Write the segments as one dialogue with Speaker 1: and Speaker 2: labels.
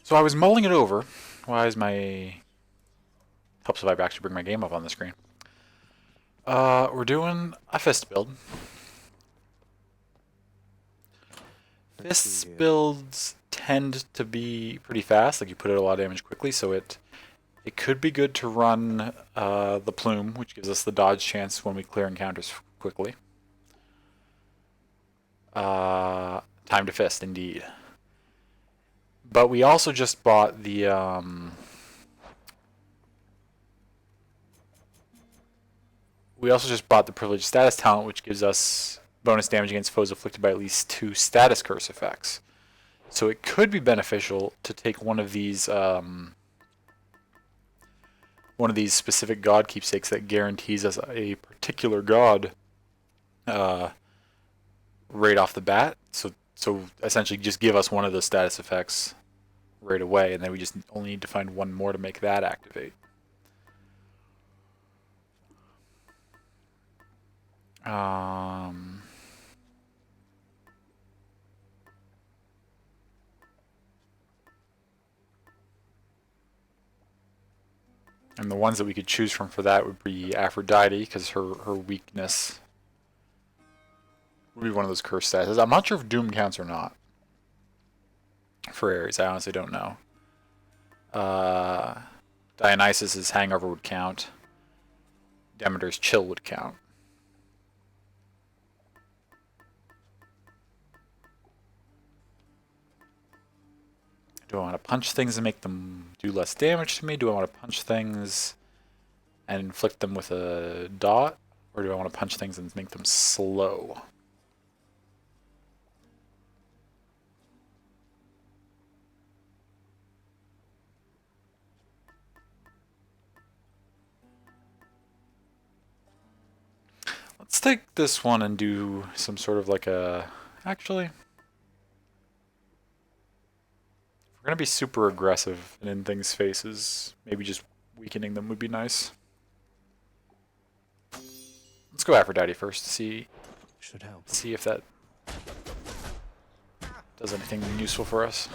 Speaker 1: So I was mulling it over. Why is my... Helps if I actually bring my game up on the screen. We're doing a fist build. Fists builds tend to be pretty fast, like you put out a lot of damage quickly, so it could be good to run the plume, which gives us the dodge chance when we clear encounters quickly. Time to fist, indeed. But we also just bought the privileged status talent, which gives us bonus damage against foes afflicted by at least 2 status curse effects. So it could be beneficial to take one of these specific god keepsakes that guarantees us a particular god right off the bat. So essentially just give us one of those status effects right away, and then we just only need to find one more to make that activate. And the ones that we could choose from for that would be Aphrodite, because her weakness would be one of those curse statuses. I'm not sure if Doom counts or not for Ares. I honestly don't know. Dionysus' Hangover would count. Demeter's Chill would count. Do I want to punch things and make them do less damage to me? Do I want to punch things and inflict them with a dot? Or do I want to punch things and make them slow? Let's take this one and do some sort of like a... Actually... We're going to be super aggressive and in things' faces. Maybe just weakening them would be nice. Let's go Aphrodite first to see if that does anything useful for us.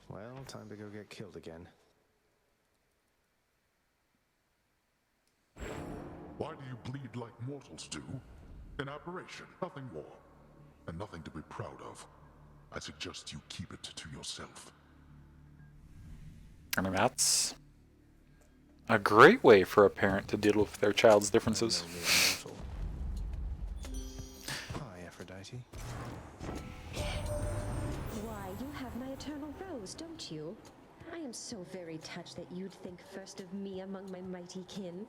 Speaker 2: Well, time to go get killed again.
Speaker 3: Why do you bleed like mortals do? An aberration, nothing more. And nothing to be proud of. I suggest you keep it to yourself.
Speaker 1: I mean, that's a great way for a parent to deal with their child's differences.
Speaker 2: Hi, Aphrodite.
Speaker 4: Why, you have my eternal rose, don't you? I am so very touched that you'd think first of me among my mighty kin.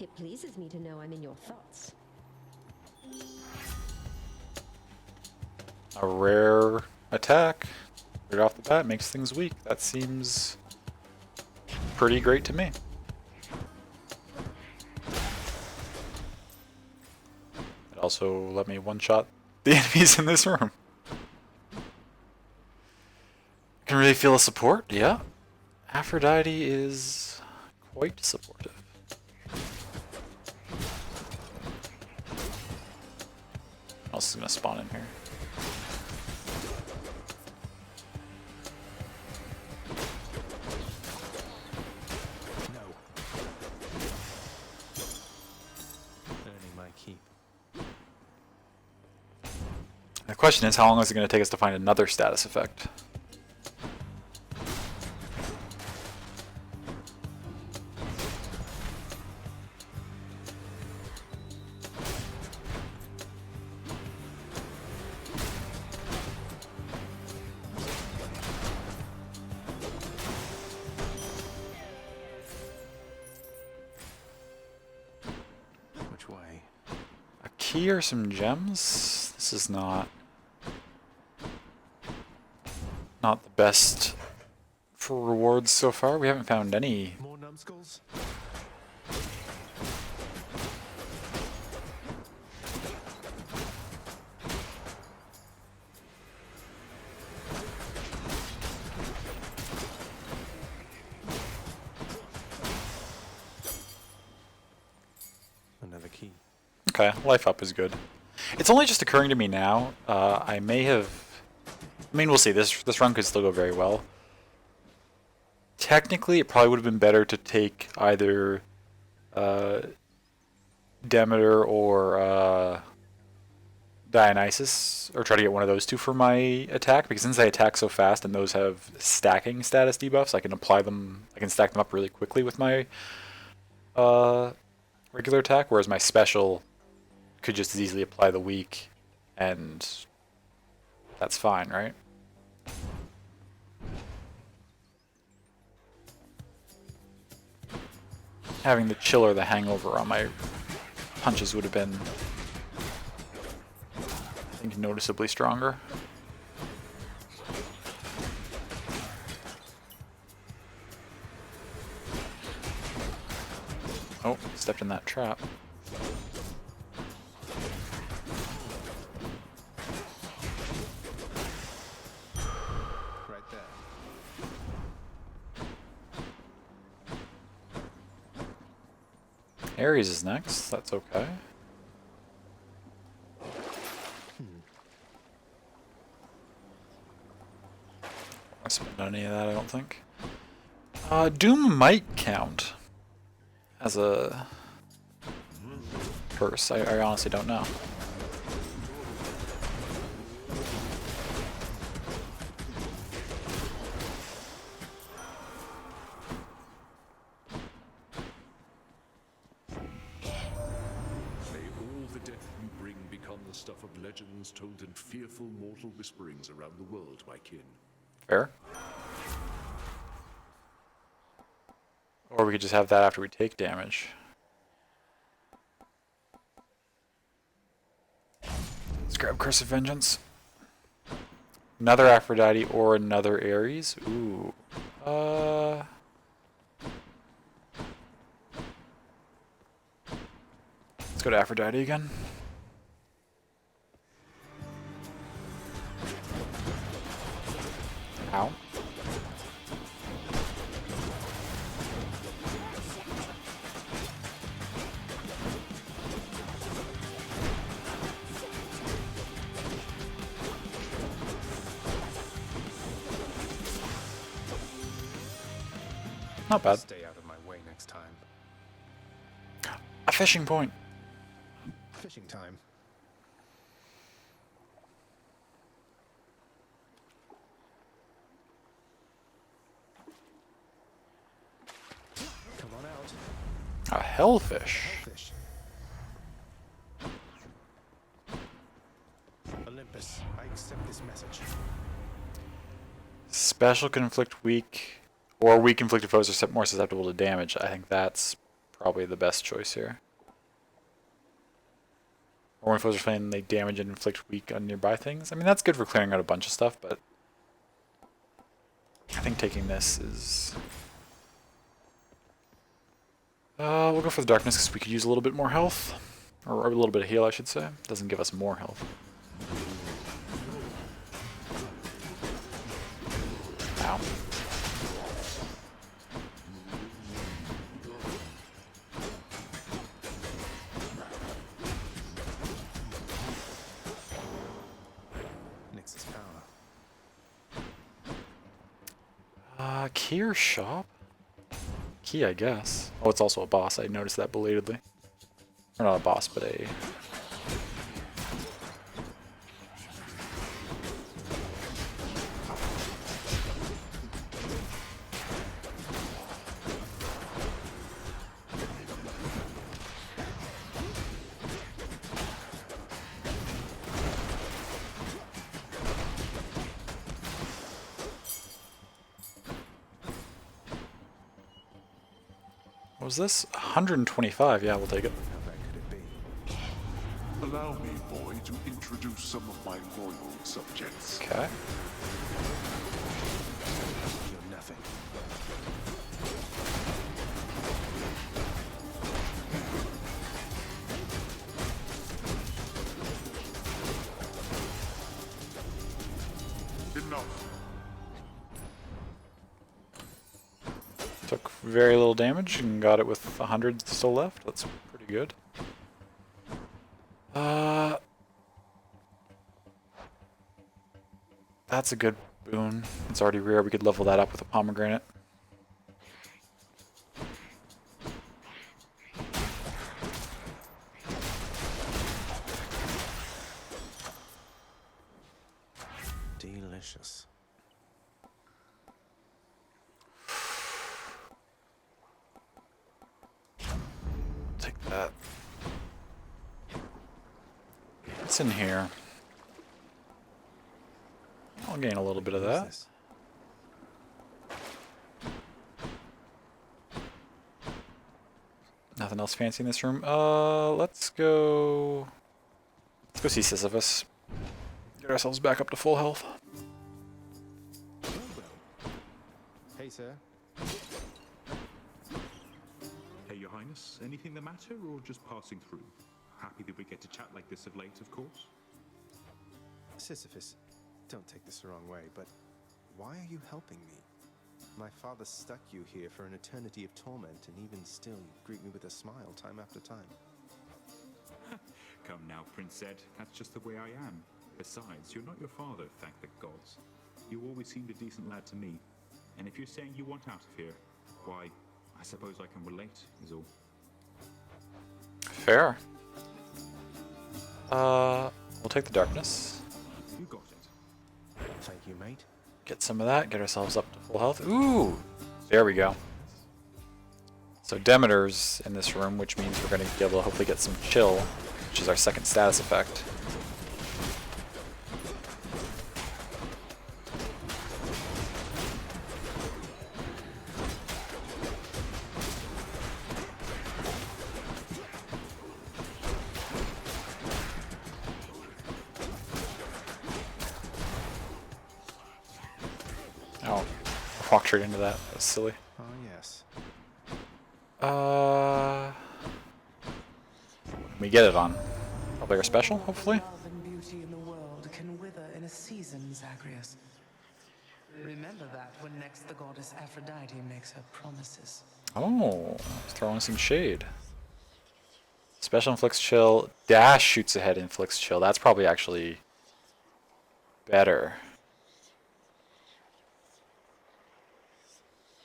Speaker 4: It pleases me to know I'm in your thoughts.
Speaker 1: A rare attack right off the bat makes things weak. That seems pretty great to me. It also let me one-shot the enemies in this room. Can really feel the support, yeah. Aphrodite is quite supportive. What else is gonna spawn in here? The question is, how long is it going to take us to find another status effect?
Speaker 2: Which way?
Speaker 1: A key or some gems? This is not the best for rewards so far. We haven't found any.
Speaker 2: More numbskulls? Another key.
Speaker 1: Okay, life up is good. It's only just occurring to me now. I may have. I mean, we'll see. This run could still go very well. Technically, it probably would have been better to take either Demeter or Dionysus, or try to get one of those two for my attack, because since they attack so fast and those have stacking status debuffs, I can apply them. I can stack them up really quickly with my regular attack, whereas my special could just as easily apply the weak, and that's fine, right? Having the chill or the hangover on my punches would have been, I think, noticeably stronger. Oh, stepped in that trap.
Speaker 2: Right there.
Speaker 1: Ares is next, that's okay. I spend any of that, I don't think. Doom might count as a curse. I honestly don't know.
Speaker 5: May all the death you bring become the stuff of legends told in fearful mortal whisperings around the world, my kin.
Speaker 1: Fair. Or we could just have that after we take damage. Let's grab Curse of Vengeance. Another Aphrodite or another Ares. Ooh. Let's go to Aphrodite again. Ow. Not bad.
Speaker 2: Stay out of my way next time.
Speaker 1: A fishing point.
Speaker 2: Fishing time. Come on out.
Speaker 1: A hellfish.
Speaker 2: Fish. Olympus, I accept this message.
Speaker 1: Special can inflict weak, or weak inflicted foes are more susceptible to damage. I think that's probably the best choice here. Or when foes are failing, they damage and inflict weak on nearby things. I mean, that's good for clearing out a bunch of stuff, but I think taking this is... we'll go for the darkness because we could use a little bit more health. Or a little bit of heal, I should say. Doesn't give us more health. Ow.
Speaker 2: Nix's power.
Speaker 1: Key or shop? Key, I guess. Oh, it's also a boss. I noticed that belatedly. Or not a boss, but a... What was this? 125. Yeah, we'll take it.
Speaker 2: How bad could it be?
Speaker 3: Allow me, boy, to introduce some of my loyal subjects.
Speaker 1: Okay.
Speaker 2: You're nothing.
Speaker 3: Enough.
Speaker 1: Took very little damage and got it with 100 still left. That's pretty good. That's a good boon. It's already rare. We could level that up with a pomegranate.
Speaker 2: Delicious.
Speaker 1: Take that. What's in here? I'll gain a little bit of
Speaker 2: What is
Speaker 1: that.
Speaker 2: this?
Speaker 1: Nothing else fancy in this room. Let's go see Sisyphus. Get ourselves back up to full health.
Speaker 2: Well, well. Hey, sir.
Speaker 6: Hey, Your Highness, anything the matter, or just passing through? Happy that we get to chat like this of late, of course.
Speaker 2: Sisyphus, don't take this the wrong way, but why are you helping me? My father stuck you here for an eternity of torment, and even still, you greet me with a smile time after time.
Speaker 6: Come now, Prince Ed, that's just the way I am. Besides, you're not your father, thank the gods. You always seemed a decent lad to me. And if you're saying you want out of here, why, I suppose I can relate, is all.
Speaker 1: Fair. We'll take the darkness.
Speaker 6: You got it.
Speaker 2: Thank you, mate.
Speaker 1: Get some of that. Get ourselves up to full health. Ooh! There we go. So Demeter's in this room, which means we're going to be able to hopefully get some chill, which is our second status effect. Oh, I walked right into that. That was silly.
Speaker 2: Oh, yes.
Speaker 1: We get it on. Probably our special, hopefully.
Speaker 7: Love and beauty in the world can wither in a season, Zagreus. Remember that when next the goddess Aphrodite makes her promises.
Speaker 1: Oh, it's throwing some shade. Special inflicts chill. Dash shoots ahead, inflicts chill. That's probably actually better.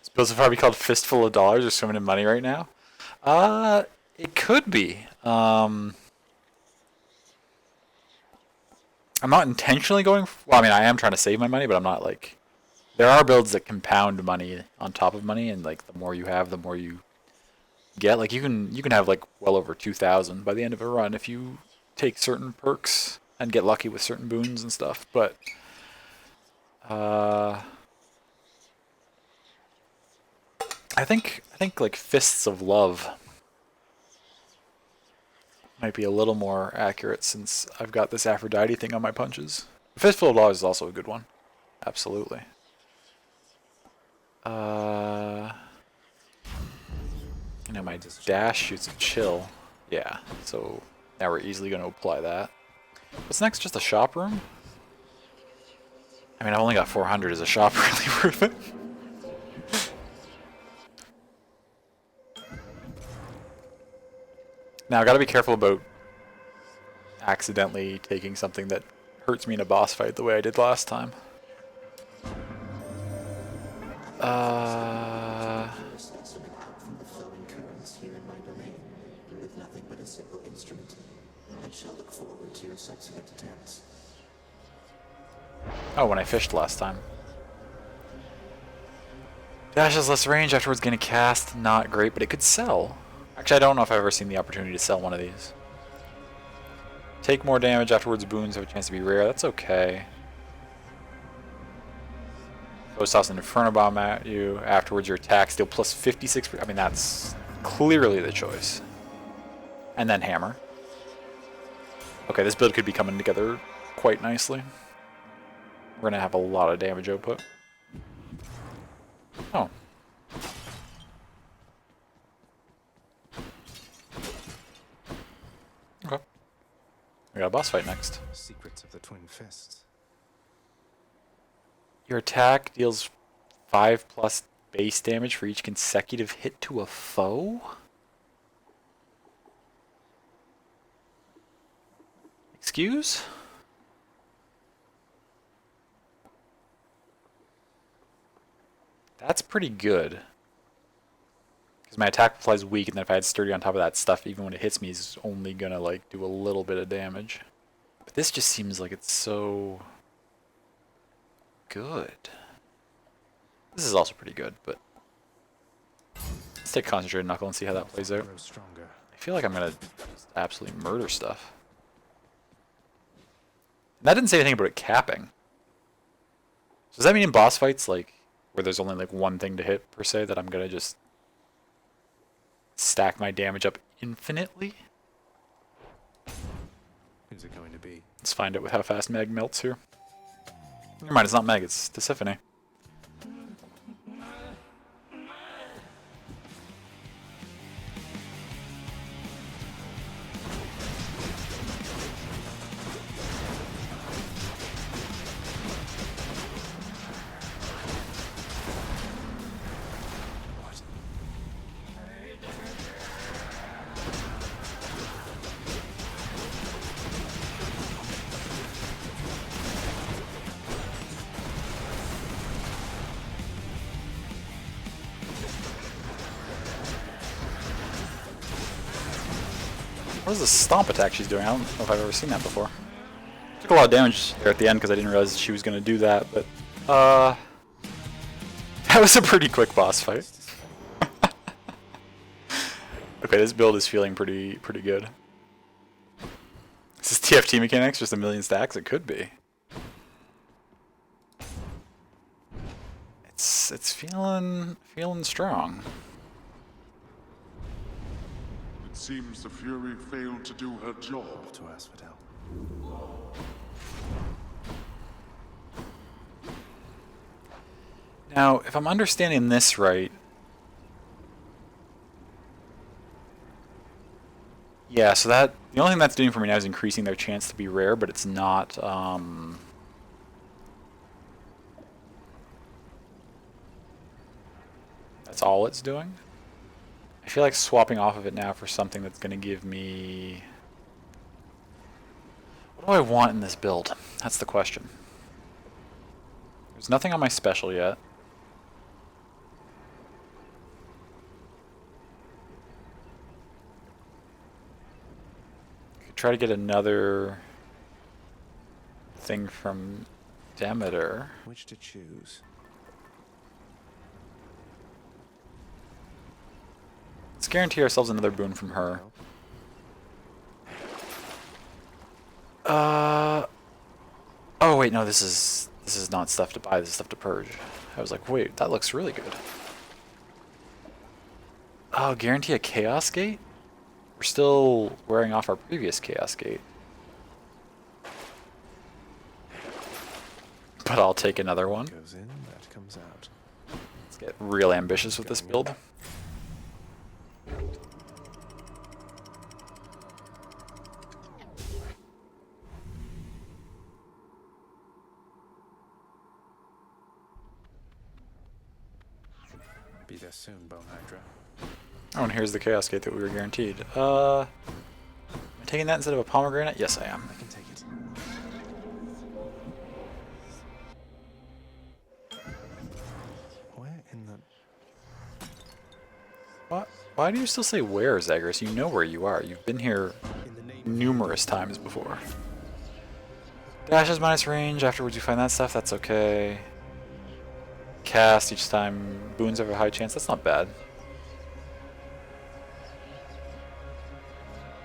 Speaker 1: Suppose it'd probably be called Fistful of Dollars or Swimming in Money right now. It could be. I'm not intentionally going. Well, I mean, I am trying to save my money, but I'm not like. There are builds that compound money on top of money, and like the more you have, the more you get. Like you can have like well over 2,000 by the end of a run if you take certain perks and get lucky with certain boons and stuff. But I think like Fists of Love might be a little more accurate since I've got this Aphrodite thing on my punches. Fistful of Love is also a good one. Absolutely. You know, my dash shoots a chill. Yeah, so now we're easily going to apply that. What's next? Just a shop room? I mean, I've only got 400. Is a shop really worth it? Now, I gotta be careful about accidentally taking something that hurts me in a boss fight the way I did last time. Oh, when I fished last time. Dash has less range, afterwards gain a cast. Not great, but it could sell. Actually, I don't know if I've ever seen the opportunity to sell one of these. Take more damage, afterwards boons have a chance to be rare. That's okay. Ghost toss an Inferno Bomb at you. Afterwards, your attacks deal plus 56. I mean, that's clearly the choice. And then hammer. Okay, this build could be coming together quite nicely. We're gonna have a lot of damage output. Oh. Okay. We got a boss fight next.
Speaker 2: Secrets of the Twin Fists.
Speaker 1: Your attack deals 5+ base damage for each consecutive hit to a foe? Excuse? That's pretty good. Because my attack applies weak, and then if I had sturdy on top of that stuff, even when it hits me, is only gonna like do a little bit of damage. But this just seems like it's so good. This is also pretty good, but let's take Concentrated Knuckle and see how that plays out.
Speaker 2: Grow stronger.
Speaker 1: I feel like I'm gonna just absolutely murder stuff. And that didn't say anything about it capping. So does that mean in boss fights, like, where there's only like one thing to hit per se, that I'm gonna just stack my damage up infinitely?
Speaker 2: Who's it going to be?
Speaker 1: Let's find out with how fast Meg melts here. Never mind, it's not Meg, it's Tisiphone. What is the stomp attack she's doing? I don't know if I've ever seen that before. Took a lot of damage there at the end because I didn't realize she was going to do that, but that was a pretty quick boss fight. Okay, this build is feeling pretty good. Is this TFT mechanics just a million stacks? It could be. It's feeling strong.
Speaker 3: It seems the Fury failed to do her job.
Speaker 2: To Asphodel.
Speaker 1: Now, if I'm understanding this right, yeah, so that the only thing that's doing for me now is increasing their chance to be rare, but it's not that's all it's doing. I feel like swapping off of it now for something that's going to give me... What do I want in this build? That's the question. There's nothing on my special yet. Could try to get another thing from Demeter.
Speaker 2: Which to choose?
Speaker 1: Let's guarantee ourselves another boon from her. Oh wait, no, this is not stuff to buy, this is stuff to purge. I was like, wait, that looks really good. Oh, guarantee a Chaos Gate? We're still wearing off our previous Chaos Gate. But I'll take another one.
Speaker 2: Goes in, that comes out.
Speaker 1: Let's get real ambitious with this build.
Speaker 2: Be there soon, Bone Hydra.
Speaker 1: Oh, and here's the Chaos Gate that we were guaranteed. Am I taking that instead of a pomegranate? Yes, I am.
Speaker 2: I can take it. Where in the...
Speaker 1: What? Why do you still say where, Zagreus? You know where you are. You've been here
Speaker 2: In the name
Speaker 1: numerous times before. Dash is minus range. Afterwards you find that stuff. That's okay. Cast each time. Boons have a high chance. That's not bad.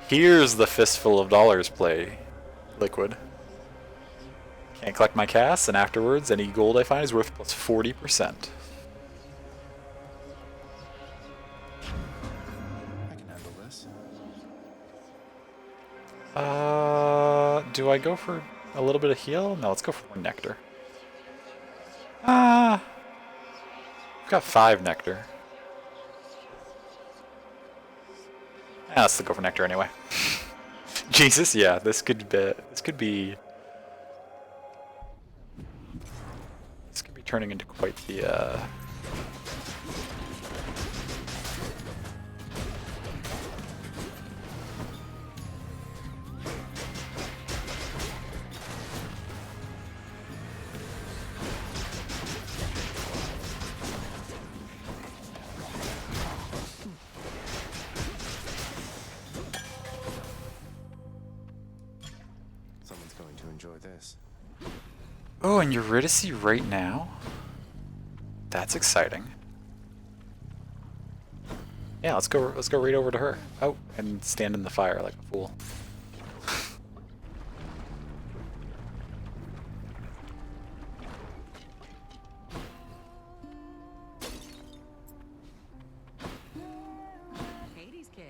Speaker 1: Here's the fistful of dollars play, Liquid. Can't collect my casts, and afterwards any gold I find is worth plus 40%.
Speaker 2: I can handle this.
Speaker 1: Do I go for a little bit of heal? No, let's go for more nectar. I've got 5 nectar. Yeah, let's go for nectar anyway. Jesus, yeah, this could be turning into quite the
Speaker 2: Someone's going to enjoy this.
Speaker 1: Oh, and Eurydice right now? That's exciting. Yeah, let's go right over to her. Oh, and stand in the fire like a fool.
Speaker 7: Hades kid.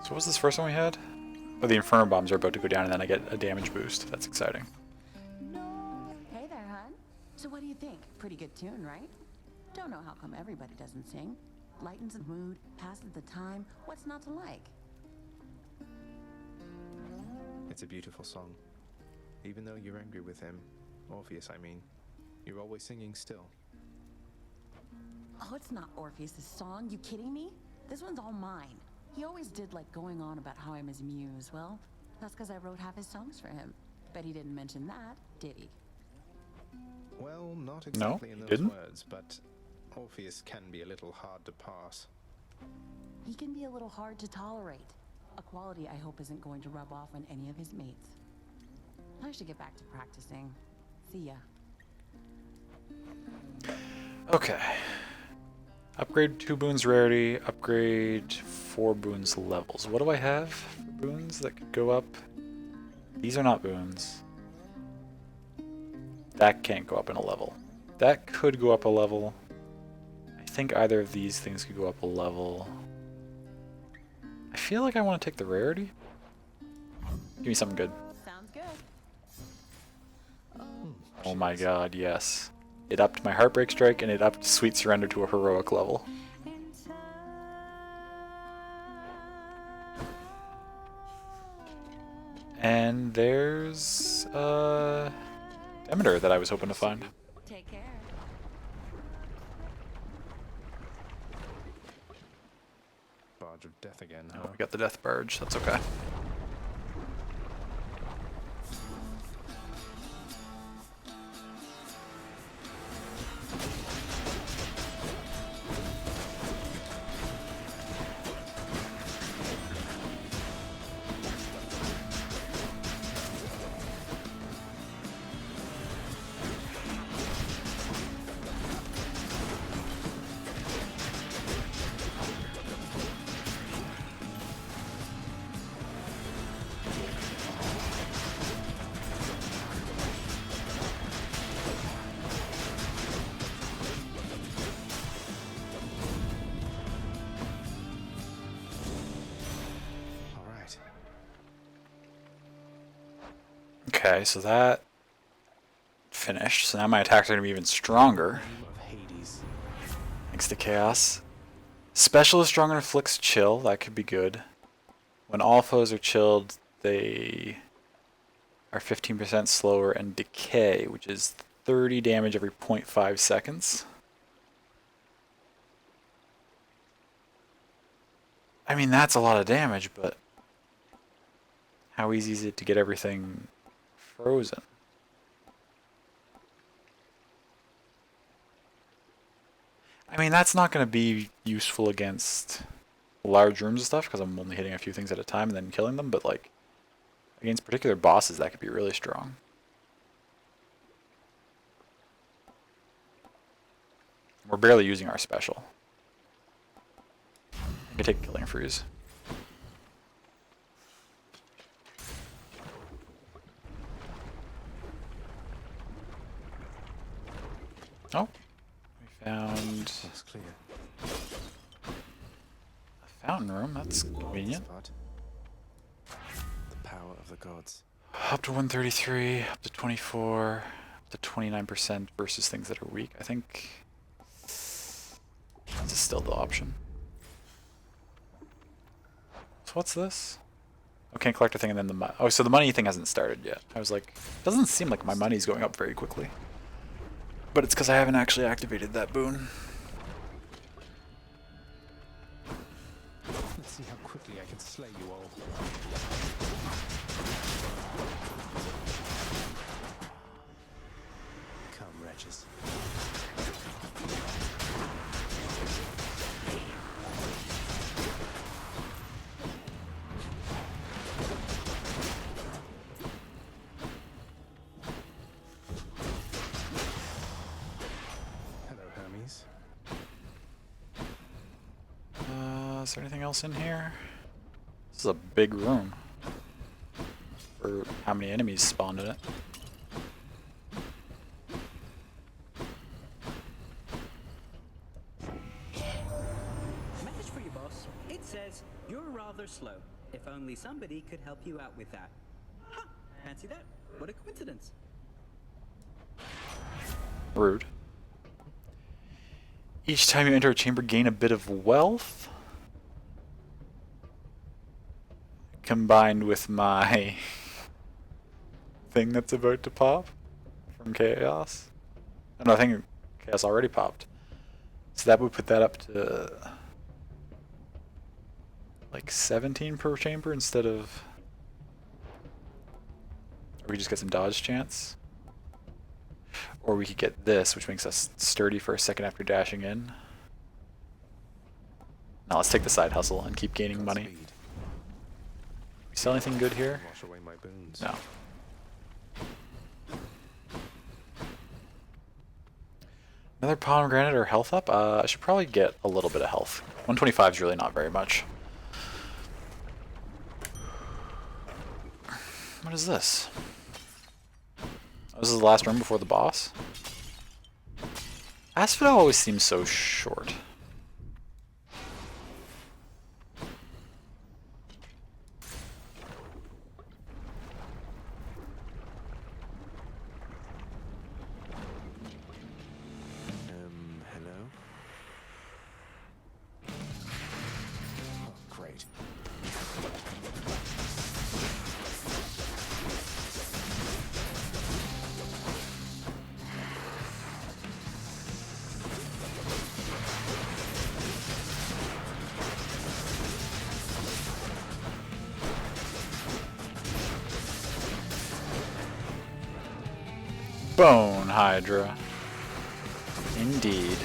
Speaker 1: So what was this first one we had? Oh, the Inferno Bombs are about to go down and then I get a damage boost. That's exciting.
Speaker 8: Hey there, hon. So what do you think? Pretty good tune, right? Don't know how come everybody doesn't sing. Lightens the mood, passes the time. What's not to like?
Speaker 2: It's a beautiful song. Even though you're angry with him, Orpheus, I mean, you're always singing still.
Speaker 8: Oh, it's not Orpheus' song. You kidding me? This one's all mine. He always did like going on about how I'm his muse. Well, that's because I wrote half his songs for him. Bet he didn't mention that, did he?
Speaker 2: Well, not exactly in
Speaker 1: he
Speaker 2: those
Speaker 1: didn't.
Speaker 2: words, but Orpheus can be a little hard to pass.
Speaker 8: He can be a little hard to tolerate. A quality I hope isn't going to rub off on any of his mates. I should get back to practicing. See ya.
Speaker 1: Okay. Upgrade 2 boons rarity, upgrade 4 boons levels. What do I have for boons that could go up? These are not boons. That can't go up in a level. That could go up a level. I think either of these things could go up a level. I feel like I want to take the rarity. Give me something good.
Speaker 8: Sounds good.
Speaker 1: Oh my god, yes. It upped my Heartbreak Strike and it upped Sweet Surrender to a heroic level. And there's Demeter that I was hoping to find.
Speaker 8: Take care.
Speaker 2: Barge of Death again, huh?
Speaker 1: Oh, we got the Death Barge, that's okay.
Speaker 2: All right.
Speaker 1: Okay, so that finished. So now my attacks are going to be even stronger.
Speaker 2: Name of Hades.
Speaker 1: Thanks to Chaos. Special is stronger and inflicts chill. That could be good. When all foes are chilled, they are 15% slower and decay, which is 30 damage every 0.5 seconds. I mean, that's a lot of damage, but how easy is it to get everything frozen? I mean, that's not going to be useful against large rooms and stuff, because I'm only hitting a few things at a time and then killing them, but like, against particular bosses, that could be really strong. We're barely using our special. I can take Killing Freeze. Oh, we found
Speaker 2: Looks clear.
Speaker 1: a fountain room. That's convenient.
Speaker 2: Spot. The power of the gods.
Speaker 1: Up to 133, up to 24, up to 29% versus things that are weak. I think this is still the option. So what's this? Oh, can't collect a thing and then the oh, so the money thing hasn't started yet. I was like, doesn't seem like my money's going up very quickly. But it's because I haven't actually activated that boon.
Speaker 2: Let's see how quickly I can slay you all. Come, wretches.
Speaker 1: Is there anything else in here? This is a big room. For how many enemies spawned in it.
Speaker 9: Message for you, boss. It says, you're rather slow. If only somebody could help you out with that. Huh, fancy that. What a coincidence.
Speaker 1: Rude. Each time you enter a chamber, gain a bit of wealth. Combined with my thing that's about to pop from Chaos. Oh, no, I think Chaos already popped. So that would put that up to like 17 per chamber instead of... Or we just get some dodge chance. Or we could get this, which makes us sturdy for a second after dashing in. Now let's take the side hustle and keep gaining money.
Speaker 2: Godspeed.
Speaker 1: We sell anything good here?
Speaker 2: Wash away my boons.
Speaker 1: No. Another pomegranate or health up? I should probably get a little bit of health. 125 is really not very much. What is this? Oh, this is the last room before the boss? Asphodel always seems so short.
Speaker 2: Hello? Oh, great.
Speaker 1: Bone Hydra. Indeed.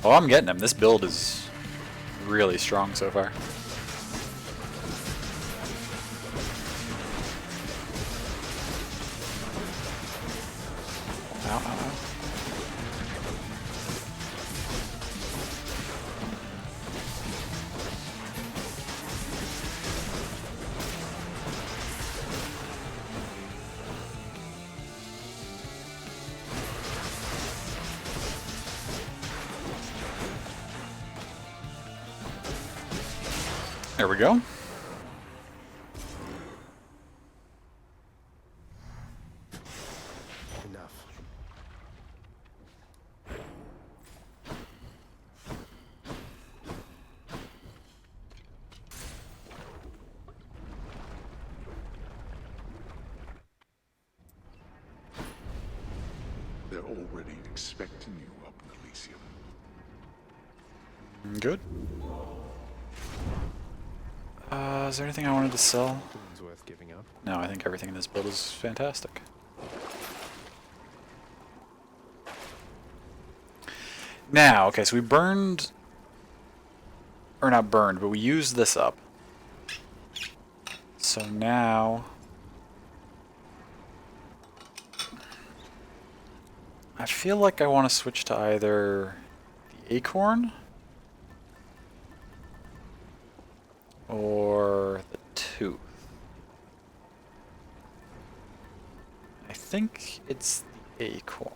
Speaker 1: Oh, I'm getting him. This build is really strong so far. Ow, ow, ow. There we go.
Speaker 2: Enough.
Speaker 3: They're already expecting you up in Elysium.
Speaker 1: Good. Is there anything I wanted to sell?
Speaker 2: Boons worth giving up.
Speaker 1: No, I think everything in this build is fantastic. Now, okay, so we burned... Or not burned, but we used this up. So now... I feel like I want to switch to either the Acorn or the Tooth. I think it's the Acorn.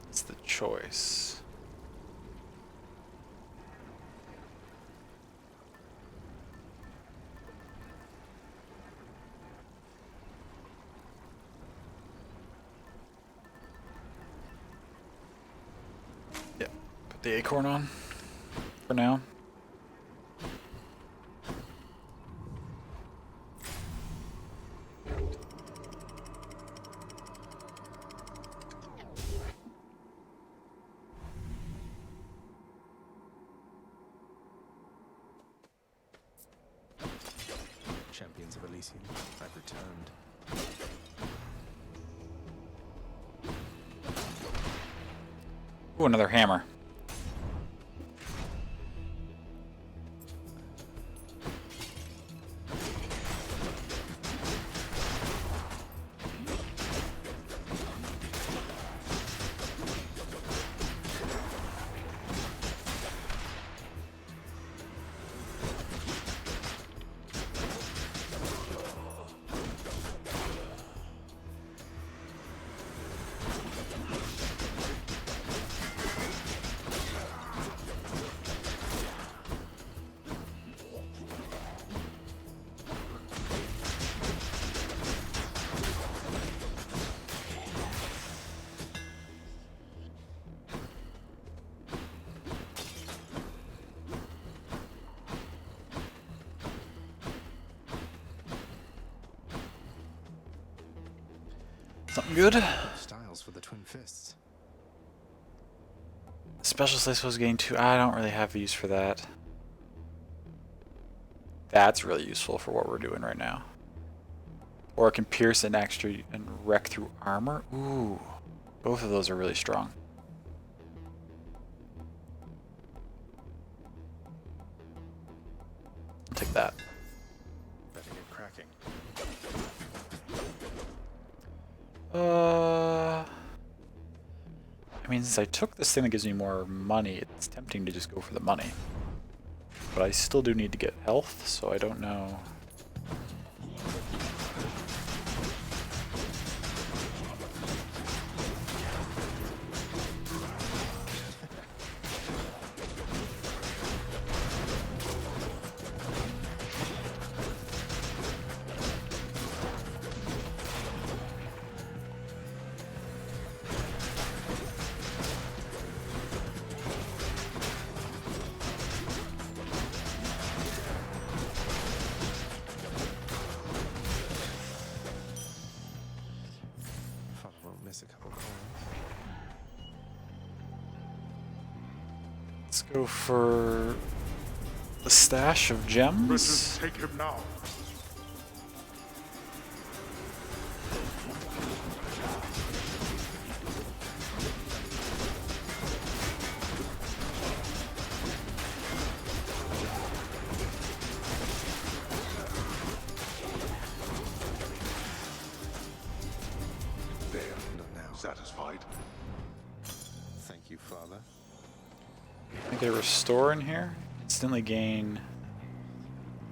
Speaker 1: It's the choice. Yeah, put the Acorn on for now.
Speaker 2: Champions of Elysium, I've returned.
Speaker 1: Ooh, another hammer. Something good.
Speaker 2: Styles for the twin fists.
Speaker 1: Specialist I suppose gain 2. I don't really have use for that. That's really useful for what we're doing right now. Or it can pierce and extra and wreck through armor. Ooh. Both of those are really strong. I'll take that.
Speaker 2: Better get cracking.
Speaker 1: I mean, since I took this thing that gives me more money, it's tempting to just go for the money. But I still do need to get health, so I don't know.
Speaker 2: Father won't miss a couple coins.
Speaker 1: Let's go for the stash of gems.
Speaker 3: Take him now.
Speaker 2: There, not now.
Speaker 3: Satisfied?
Speaker 2: Thank you, Father.
Speaker 1: I think I restore in here. Instantly gain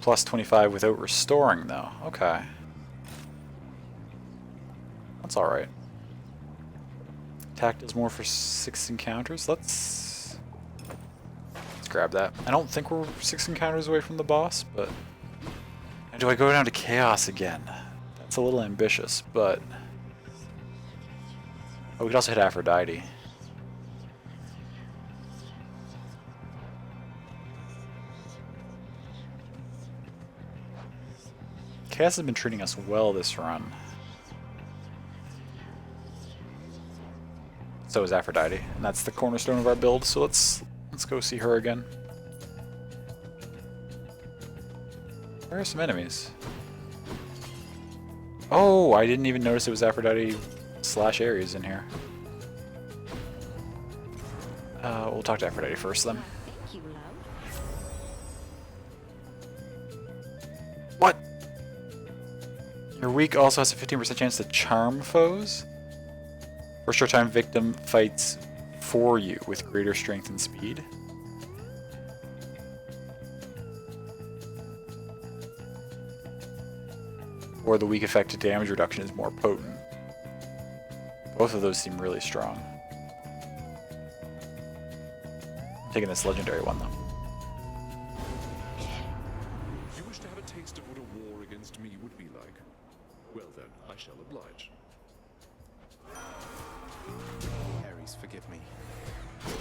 Speaker 1: plus 25 without restoring though. Okay. That's alright. Attack does more for 6 encounters. Let's grab that. I don't think we're 6 encounters away from the boss, but... And do I go down to Chaos again? That's a little ambitious, but... Oh, we could also hit Aphrodite. Chaos has been treating us well this run. So is Aphrodite, and that's the cornerstone of our build, so let's go see her again. Where are some enemies? Oh, I didn't even notice it was Aphrodite / Ares in here. We'll talk to Aphrodite first then.
Speaker 4: Thank you, love.
Speaker 1: What? Your weak also has a 15% chance to charm foes. For a short time, victim fights for you with greater strength and speed. Or the weak effect to damage reduction is more potent. Both of those seem really strong. I'm taking this legendary one though.
Speaker 5: You wish to have a taste of what a war against me would be like? Well then, I shall oblige.
Speaker 2: Ares, forgive me. Here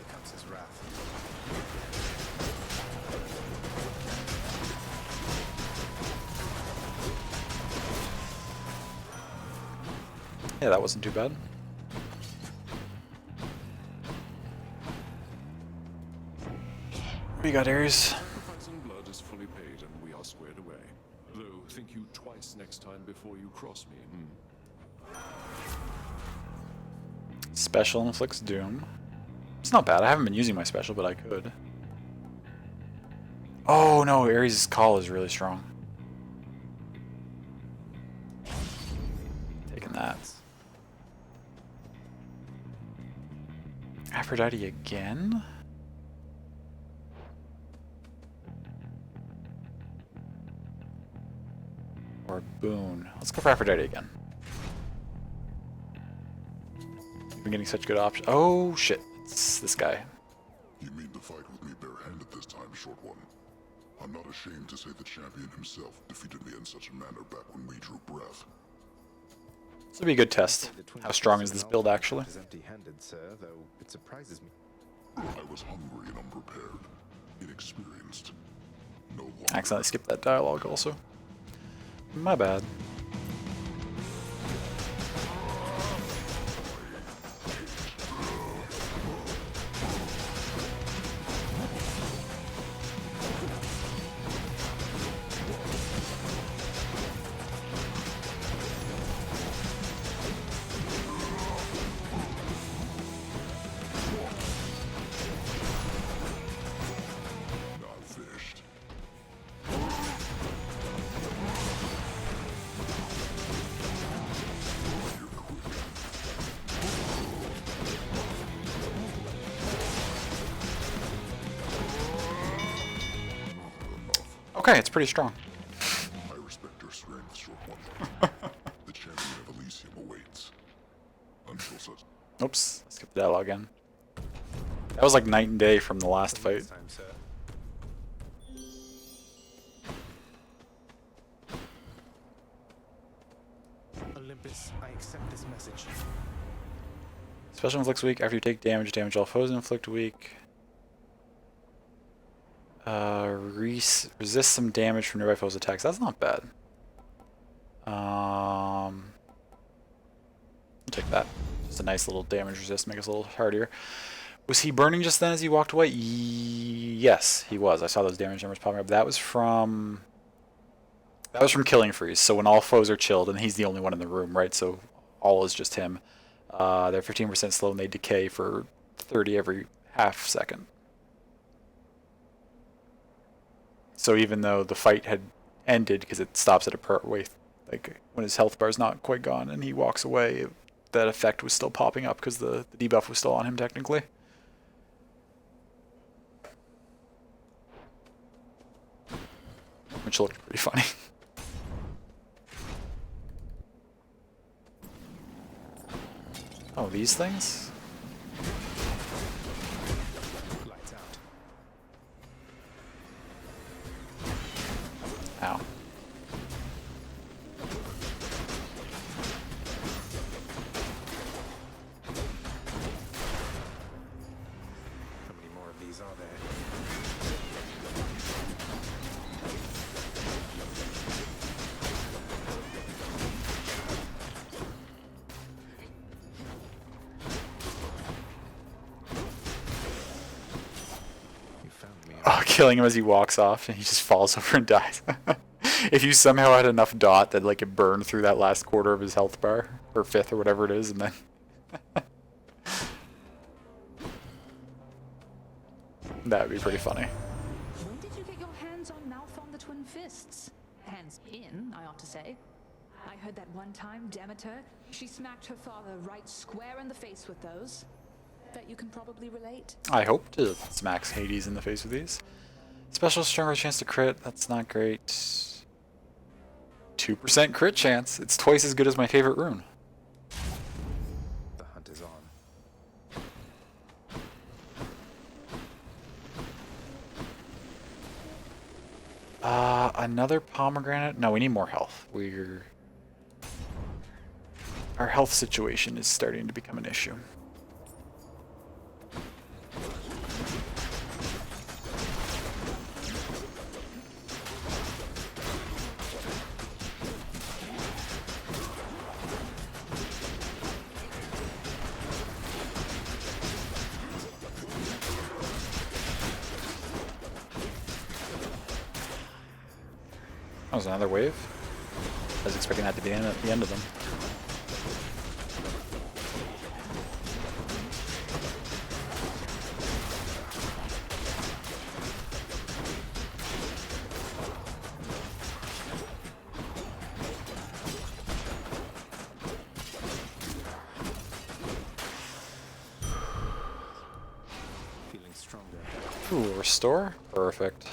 Speaker 2: comes his wrath.
Speaker 1: Yeah, that wasn't too bad. What do you got, Ares?
Speaker 5: Sacrifice and blood is fully paid, and we are squared away. Though, think you twice next time before you cross me,
Speaker 1: Special inflicts doom. It's not bad. I haven't been using my special, but I could. Oh no, Ares' call is really strong. Taking that. Aphrodite again? Or Boon. Let's go for Aphrodite again. We've been getting such good options. Oh shit, it's this guy.
Speaker 3: You mean to fight with me barehanded this time, short one? I'm not ashamed to say the champion himself defeated me in such a manner back when we drew breath.
Speaker 1: This will be a good test. How strong is this build actually?
Speaker 2: Is empty-handed, sir, though it surprises me.
Speaker 3: I was hungry and unprepared, inexperienced. No longer.
Speaker 1: Accidentally skipped that dialogue also. My bad.
Speaker 3: Not finished.
Speaker 1: Okay, it's pretty strong.
Speaker 3: I respect your strength, short one. The champion of Elysium awaits. Until such.
Speaker 1: Oops, skipped the dialogue again. That was like night and day from the last
Speaker 2: Till
Speaker 1: fight.
Speaker 2: next time, sir. Olympus, I accept this message.
Speaker 1: Special inflicts weak after you take damage. Damage all foes inflict weak. Resist some damage from nearby foes' attacks. That's not bad. I'll take that. Just a nice little damage resist, make us a little hardier. Was he burning just then as he walked away? Yes, he was. I saw those damage numbers popping up. That was from Killing Freeze. So when all foes are chilled, and he's the only one in the room, right? So all is just him. They're 15% slow and they decay for 30 every half second. So even though the fight had ended, because it stops at a part way, like when his health bar is not quite gone and he walks away, that effect was still popping up because the debuff was still on him technically. Which looked pretty funny. Oh, these things?
Speaker 2: Lights out.
Speaker 1: Ow.
Speaker 2: How many more of these are there? You found me.
Speaker 1: Oh, killing him as he walks off and he just falls over and dies. If you somehow had enough dot that like it burned through that last quarter of his health bar, or fifth or whatever it is, and then that would be pretty funny.
Speaker 10: When did you get your hands on Malphon the Twin Fists? Hands in, I ought to say. I heard that one time Demeter, she smacked her father right square in the face with those. Bet you can probably relate.
Speaker 1: I hope to smack Hades in the face with these. Special stronger chance to crit, that's not great. 2% crit chance. It's twice as good as my favorite rune.
Speaker 2: The hunt is on.
Speaker 1: Another pomegranate? No, we need more health. Our health situation is starting to become an issue. That was another wave. I was expecting that to be at the end of them.
Speaker 2: Feeling stronger.
Speaker 1: Ooh, restore? Perfect.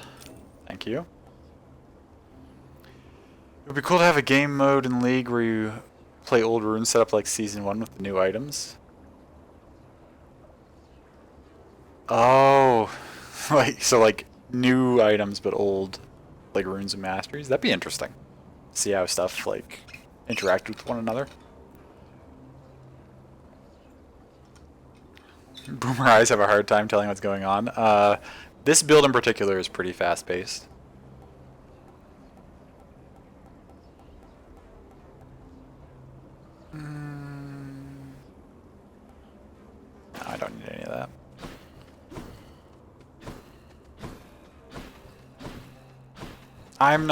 Speaker 1: Thank you. It would be cool to have a game mode in League where you play old runes set up like Season 1 with the new items. Oh, like new items but old like runes and masteries. That'd be interesting. See how stuff like interact with one another. Boomer eyes have a hard time telling what's going on. This build in particular is pretty fast-paced. I don't need any of that. I'm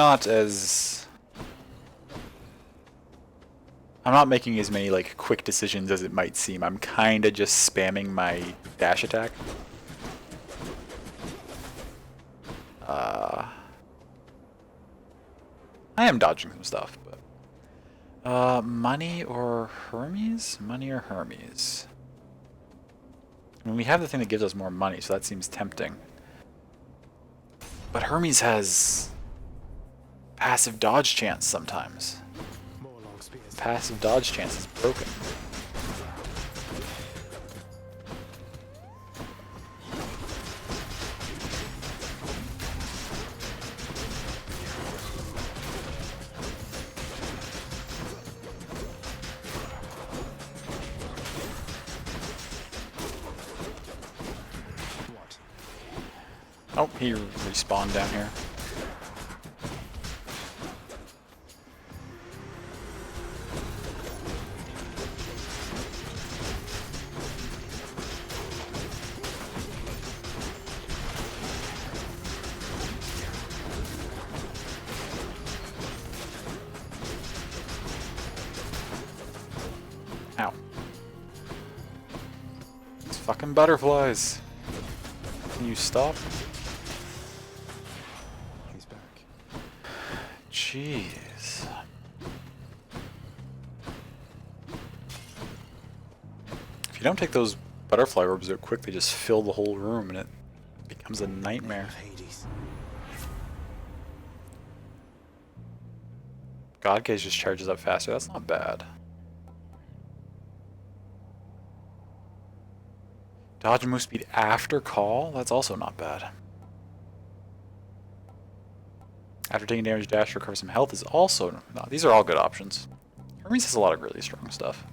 Speaker 1: not making as many like quick decisions as it might seem. I'm kinda just spamming my dash attack. I am dodging some stuff, but money or Hermes? Money or Hermes? I mean, we have the thing that gives us more money, so that seems tempting. But Hermes has passive dodge chance sometimes. Passive dodge chance is broken. Oh, he respawned down here. Ow. It's fucking butterflies. Can you stop?
Speaker 2: He's back.
Speaker 1: Jeez. If you don't take those butterfly orbs out quick, they just fill the whole room and it becomes a nightmare.
Speaker 2: Hades.
Speaker 1: God Gaze just charges up faster. That's not bad. Dodge and move speed after call? That's also not bad. After taking damage, dash to recover some health is also... No, these are all good options. Hermes has a lot of really strong stuff.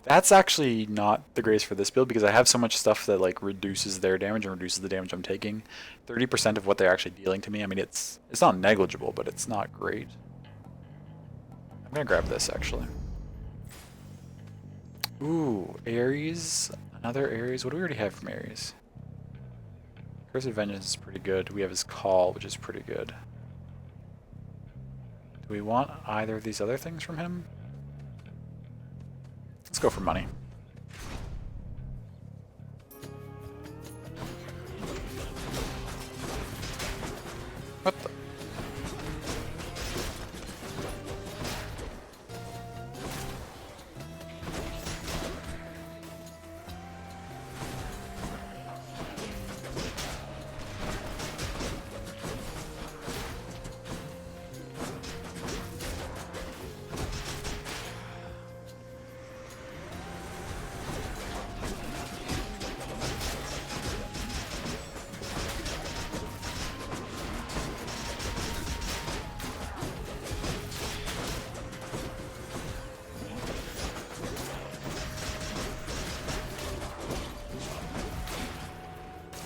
Speaker 1: That's actually not the greatest for this build because I have so much stuff that like reduces their damage and reduces the damage I'm taking. 30% of what they're actually dealing to me. I mean, it's not negligible, but it's not great. I'm gonna grab this actually. Ooh, Ares. Another Ares. What do we already have from Ares? Curse of Vengeance is pretty good. We have his Call, which is pretty good. Do we want either of these other things from him? Let's go for money. What the?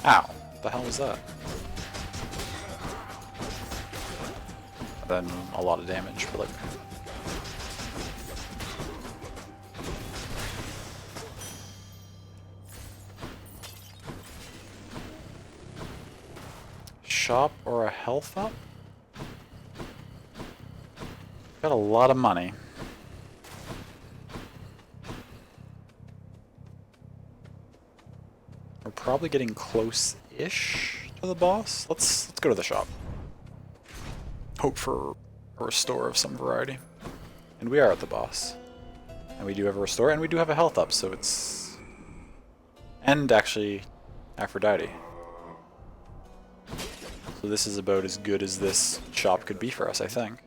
Speaker 1: Ow, what the hell was that? Then a lot of damage for like... Shop or a health up? Got a lot of money. We're probably getting close-ish to the boss. Let's go to the shop. Hope for a restore of some variety. And we are at the boss. And we do have a restore, and we do have a health up, so it's... And actually, Aphrodite. So this is about as good as this shop could be for us, I think.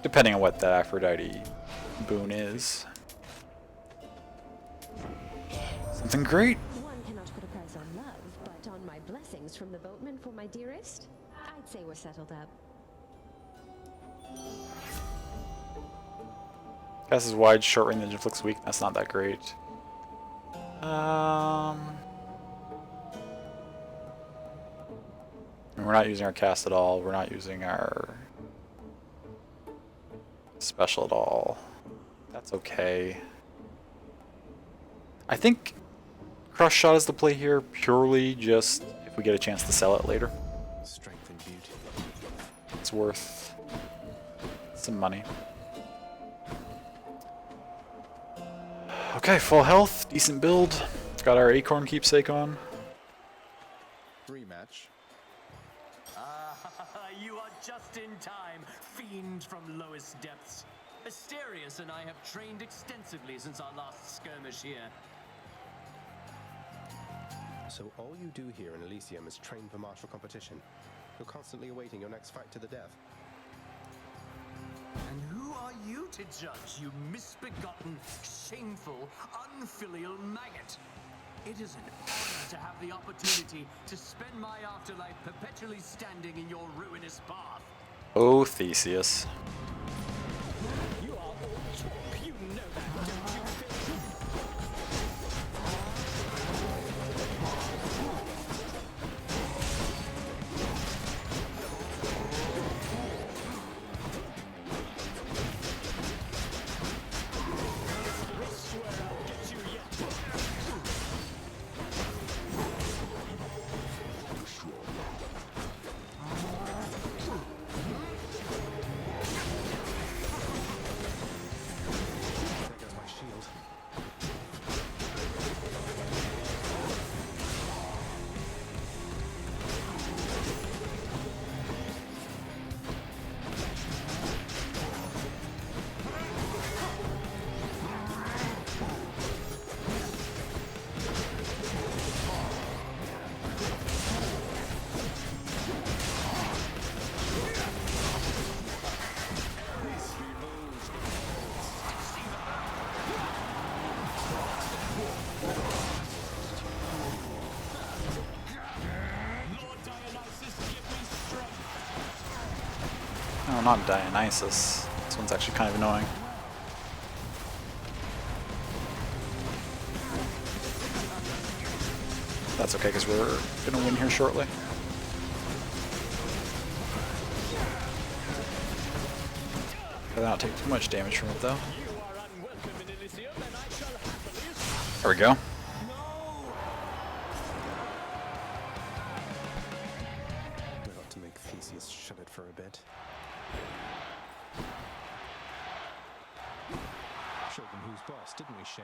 Speaker 1: Depending on what that Aphrodite boon is. Something great!
Speaker 4: One cannot put a price on love, but on my blessings from the boatman for my dearest, I'd say we're settled up.
Speaker 1: Cast is wide, short range, and inflicts weak. That's not that great. We're not using our cast at all. We're not using our special at all. That's okay. I think Crush Shot is the play here, purely just if we get a chance to sell it later.
Speaker 2: Strength and beauty.
Speaker 1: It's worth some money. Okay, full health, decent build. Got our Acorn keepsake on.
Speaker 2: Rematch.
Speaker 11: You are just in time, fiend from lowest depths. Asterius and I have trained extensively since our last skirmish here.
Speaker 2: So all you do here in Elysium is train for martial competition. You're constantly awaiting your next fight to the death.
Speaker 11: And who are you to judge, you misbegotten, shameful, unfilial maggot? It is an honor to have the opportunity to spend my afterlife perpetually standing in your ruinous path.
Speaker 1: Oh, Theseus.
Speaker 11: You are all talk, you know that, don't you, Phil?
Speaker 1: No, not Dionysus. This one's actually kind of annoying. That's okay, because we're gonna win here shortly. Better not take too much damage from it, though. There we go.
Speaker 2: We ought to make Theseus shut it for a bit. Showed them who's boss, didn't we, Shade?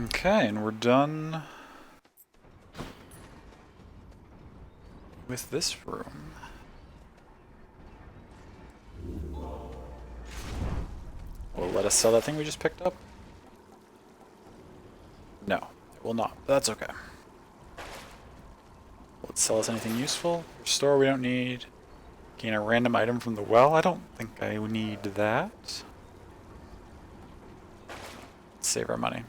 Speaker 1: Okay, and we're done with this room. Will it let us sell that thing we just picked up? No, it will not. But that's okay. Will it sell us anything useful? Restore we don't need. Gain a random item from the well? I don't think I need that. Let's save our money.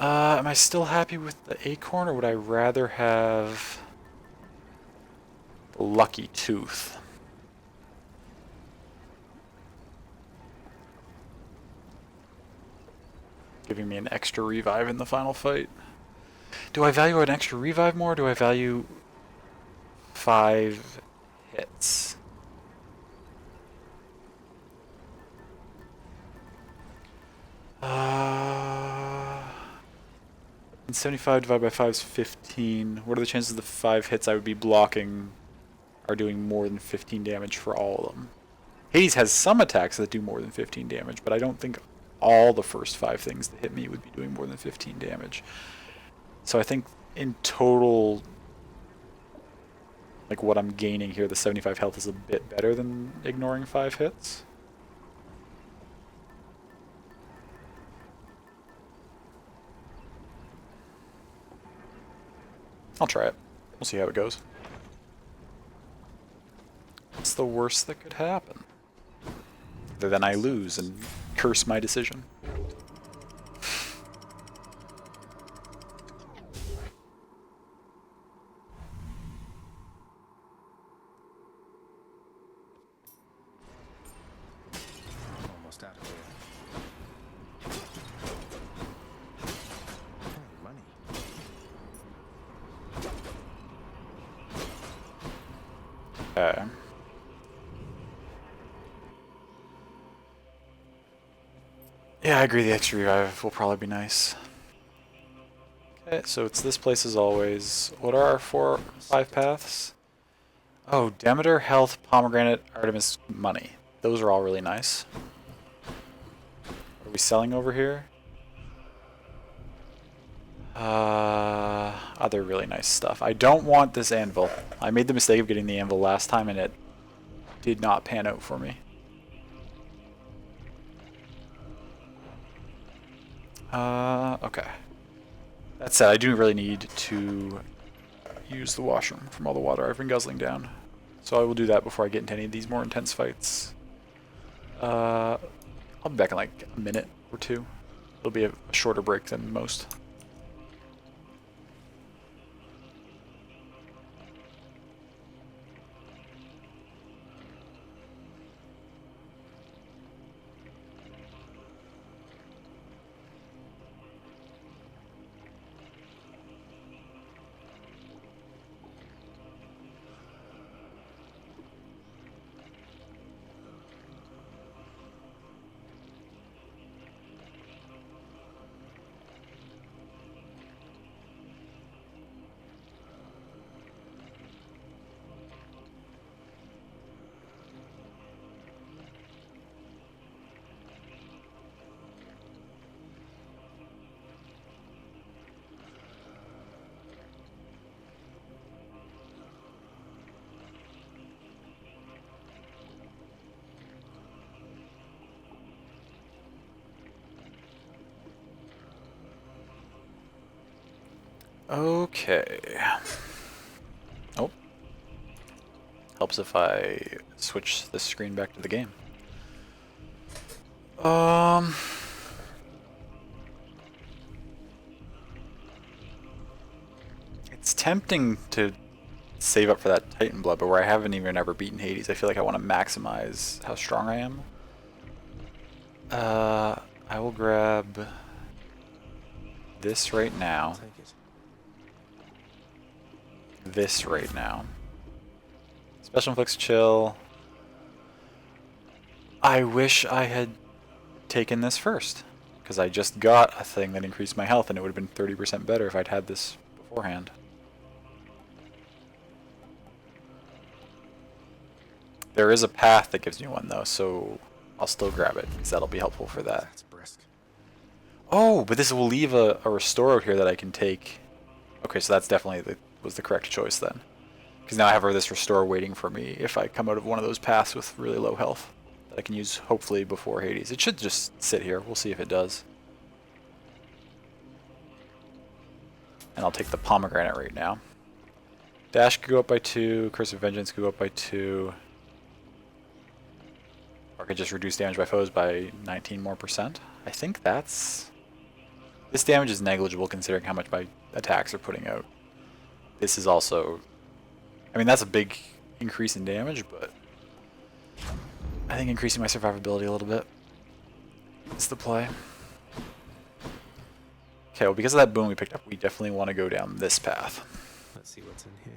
Speaker 1: Am I still happy with the acorn, or would I rather have the lucky tooth? Giving me an extra revive in the final fight. Do I value an extra revive more, or do I value 5 hits? And 75 divided by 5 is 15. What are the chances the 5 hits I would be blocking are doing more than 15 damage for all of them? Hades has some attacks that do more than 15 damage, but I don't think all the first 5 things that hit me would be doing more than 15 damage. So I think in total, like what I'm gaining here, the 75 health is a bit better than ignoring 5 hits. I'll try it. We'll see how it goes. What's the worst that could happen? Other than I lose and curse my decision. Yeah, I agree. The extra revive will probably be nice. Okay, so it's this place as always. What are our 4 or 5 paths? Oh, Demeter, Health, Pomegranate, Artemis, Money. Those are all really nice. What are we selling over here? Other really nice stuff. I don't want this anvil. I made the mistake of getting the anvil last time and it did not pan out for me. Okay. That said, I do really need to use the washroom from all the water I've been guzzling down. So I will do that before I get into any of these more intense fights. I'll be back in like a minute or two. It'll be a shorter break than most. Okay. Oh. Helps if I switch the screen back to the game. It's tempting to save up for that Titan blood, but where I haven't even ever beaten Hades, I feel like I want to maximize how strong I am. I will grab this right now.
Speaker 2: Take it.
Speaker 1: This right now. Special Inflicts Chill. I wish I had taken this first, because I just got a thing that increased my health and it would have been 30% better if I'd had this beforehand. There is a path that gives me one though, so I'll still grab it, because that'll be helpful for that.
Speaker 2: That's brisk.
Speaker 1: Oh, but this will leave a restore out here that I can take. Okay, so that's definitely was the correct choice then. Because now I have this restore waiting for me if I come out of one of those paths with really low health that I can use hopefully before Hades. It should just sit here. We'll see if it does. And I'll take the pomegranate right now. Dash could go up by 2. Curse of Vengeance could go up by 2. Or I could just reduce damage by foes by 19% more. I think that's... This damage is negligible considering how much my attacks are putting out. This is also... I mean, that's a big increase in damage, but... I think increasing my survivability a little bit is the play. Okay, well because of that boon we picked up, we definitely want to go down this path.
Speaker 2: Let's see what's in here.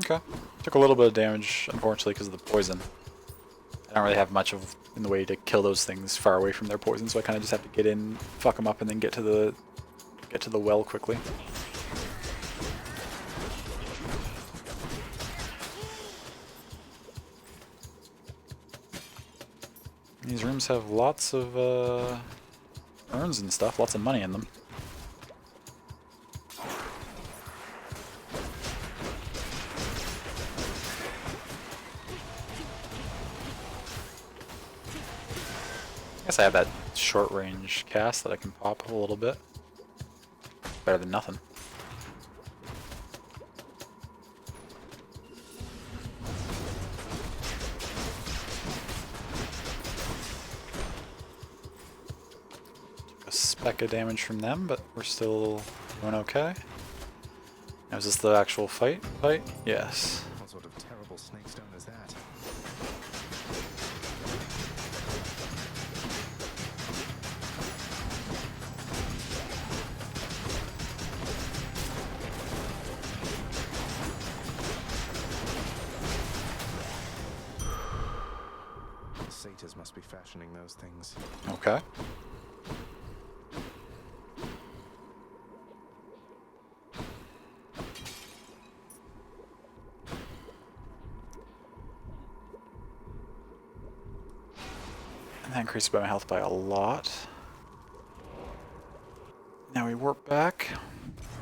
Speaker 1: Okay. Took a little bit of damage, unfortunately, because of the poison. I don't really have much of in the way to kill those things far away from their poison, so I kind of just have to get in, fuck them up, and then get to the well quickly. These rooms have lots of urns and stuff, lots of money in them. I guess I have that short range cast that I can pop a little bit. Better than nothing. Took a speck of damage from them, but we're still doing okay. Now is this the actual fight? Yes.
Speaker 2: What sort of terrible snake stone is that? must be fashioning those things.
Speaker 1: Okay. And that increases my health by a lot. Now we warp back.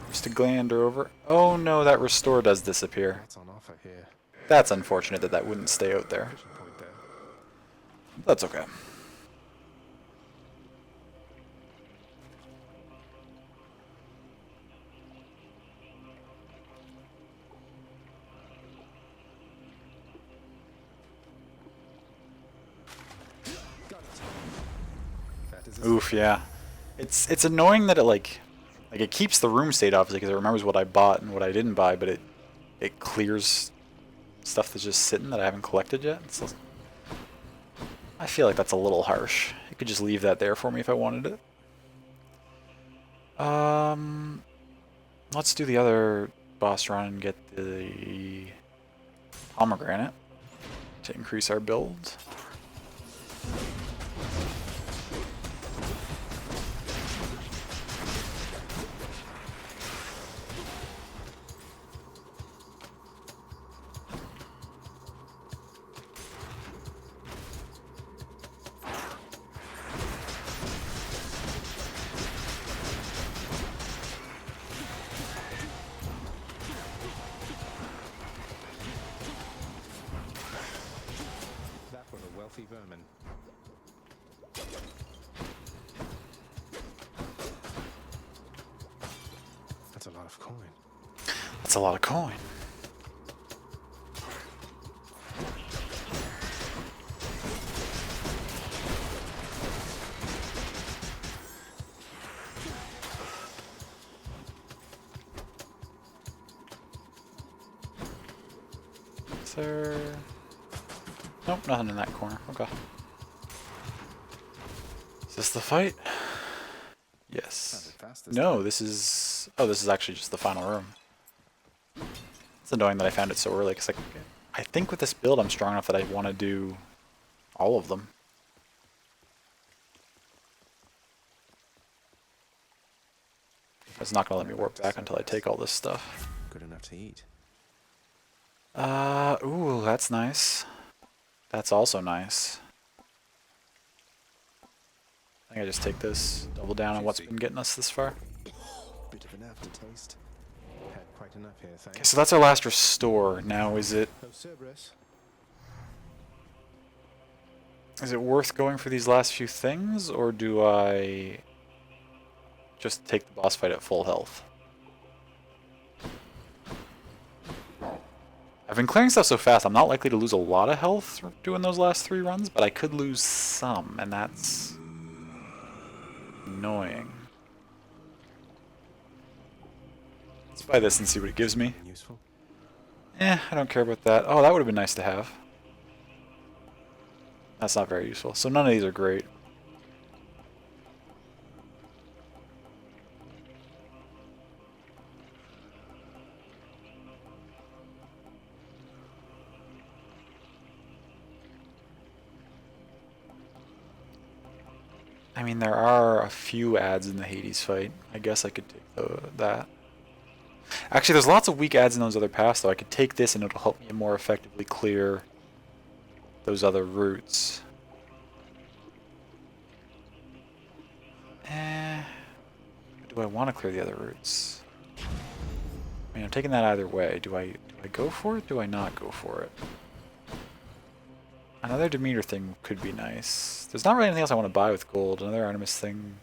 Speaker 1: Just to glander over. Oh no, that restore does disappear.
Speaker 2: What's on offer here?
Speaker 1: That's unfortunate that that wouldn't stay out there.
Speaker 2: Fishing point there.
Speaker 1: That's okay.
Speaker 2: That is a
Speaker 1: Oof, yeah. It's annoying that it it keeps the room state obviously because it remembers what I bought and what I didn't buy, but it clears stuff that's just sitting that I haven't collected yet. So I feel like that's a little harsh. It could just leave that there for me if I wanted it. Let's do the other boss run and get the pomegranate to increase our build.
Speaker 2: That was a wealthy vermin. That's a lot of coin.
Speaker 1: That's a lot of coin. Is there... Nope, nothing in that corner. Okay. Is this the fight? Yes.
Speaker 2: Sounded fast this
Speaker 1: No,
Speaker 2: time.
Speaker 1: this is... Oh, this is actually just the final room. It's annoying that I found it so early, because I think with this build I'm strong enough that I want to do all of them. It's not going to let me warp back until I take all this stuff.
Speaker 2: Good enough to eat.
Speaker 1: Ooh, that's nice. That's also nice. I think I just take this, double down on what's been getting us this far.
Speaker 2: Bit of an aftertaste. Had quite enough here, thanks.
Speaker 1: Okay, so that's our last restore. Now is it
Speaker 2: Oh, Cerberus.
Speaker 1: worth going for these last few things, or do I just take the boss fight at full health? I've been clearing stuff so fast, I'm not likely to lose a lot of health doing those last 3 runs, but I could lose some, and that's annoying. Let's buy this and see what it gives me.
Speaker 2: Useful.
Speaker 1: I don't care about that. Oh, that would have been nice to have. That's not very useful. So none of these are great. I mean, there are a few ads in the Hades fight. I guess I could take that. Actually, there's lots of weak ads in those other paths, though. I could take this and it'll help me more effectively clear those other routes. Do I want to clear the other routes? I mean, I'm taking that either way. Do I go for it? Do I not go for it? Another Demeter thing could be nice. There's not really anything else I want to buy with gold. Another Artemis thing.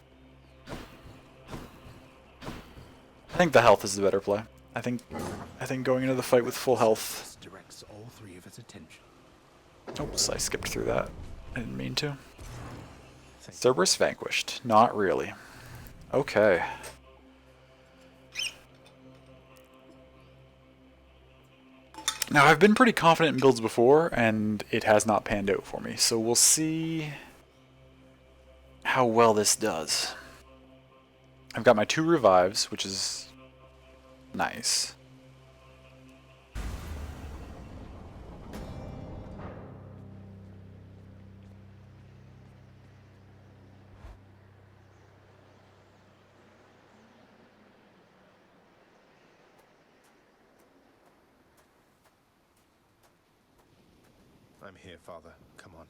Speaker 1: I think the health is the better play. I think going into the fight with full health.
Speaker 11: Directs all 3 of its attention.
Speaker 1: Oops, I skipped through that. I didn't mean to. Cerberus vanquished. Not really. Okay. Now, I've been pretty confident in builds before, and it has not panned out for me. So we'll see how well this does. I've got my 2 revives, which is nice.
Speaker 2: I'm here, Father. Come on.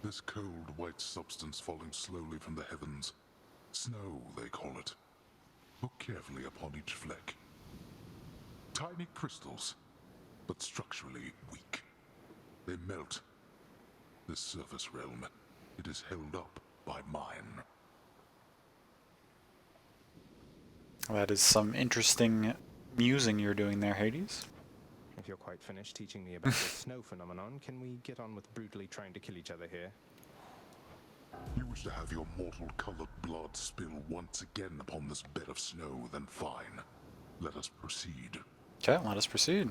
Speaker 3: This cold, white substance falling slowly from the heavens. Snow, they call it. Look carefully upon each fleck. Tiny crystals, but structurally weak. They melt. This surface realm, it is held up by mine.
Speaker 1: That is some interesting musing you're doing there, Hades.
Speaker 2: If you're quite finished teaching me about the snow phenomenon, can we get on with brutally trying to kill each other here?
Speaker 3: You wish to have your mortal-colored blood spill once again upon this bed of snow, then fine. Let us proceed.
Speaker 1: Okay, let us proceed.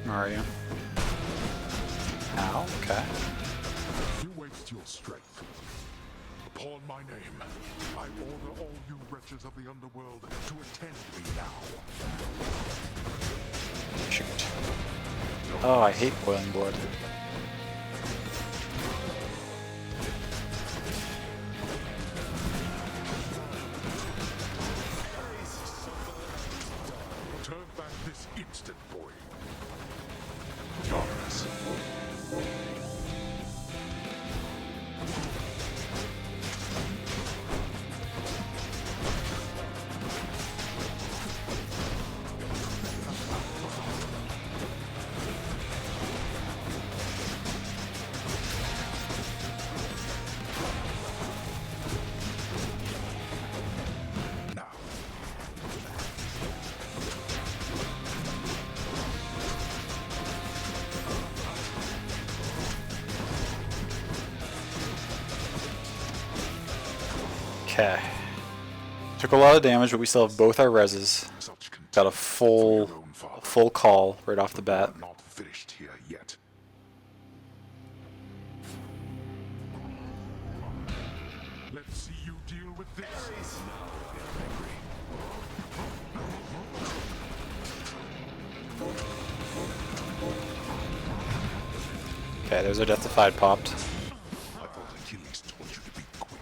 Speaker 1: Where are you? Ow, okay.
Speaker 3: You waste your strength. Upon my name, I order all you wretches of the underworld to attend me now.
Speaker 1: Shoot. Oh, I hate boiling blood.
Speaker 3: Turn back this instant, boy. Darkness.
Speaker 1: Okay. Took a lot of damage, but we still have both our reses. Got a full call right off the bat.
Speaker 3: Not finished here yet. Let's see you deal with this.
Speaker 1: Okay, there's our Deathified popped.
Speaker 3: I thought Achilles told you to be quick.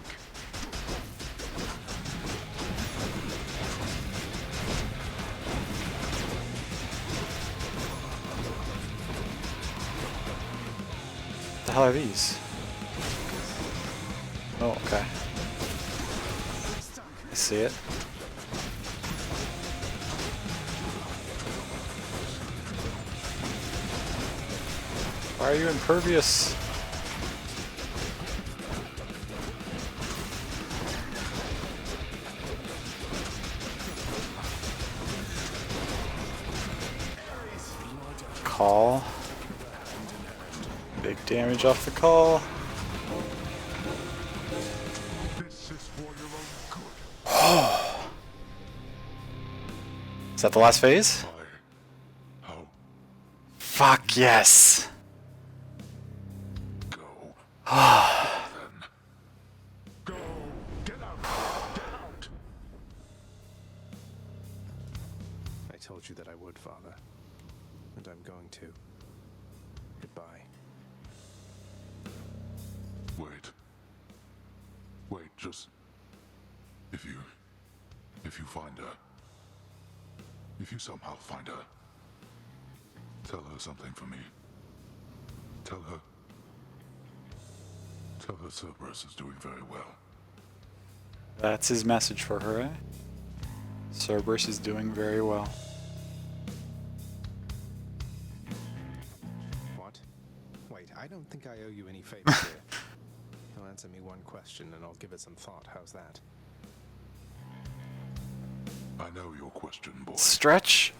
Speaker 1: What the hell are these? Oh, okay. I see it. Why are you impervious? Call. Big damage off the call.
Speaker 3: This is for your own good.
Speaker 1: Is that the last phase?
Speaker 3: How?
Speaker 1: Fuck yes!
Speaker 3: Go. Then. Go. Get out. Get out.
Speaker 2: I told you that I would, Father. And I'm going to. Goodbye.
Speaker 3: Wait. Wait, just... If you find her... If you somehow find her... Tell her something for me. Tell her Cerberus is doing very well.
Speaker 1: That's his message for her, eh? Cerberus is doing very well.
Speaker 2: What? Wait, I don't think I owe you any favors here. You'll answer me one question and I'll give it some thought. How's that?
Speaker 3: I know your question, boy.
Speaker 1: Stretch?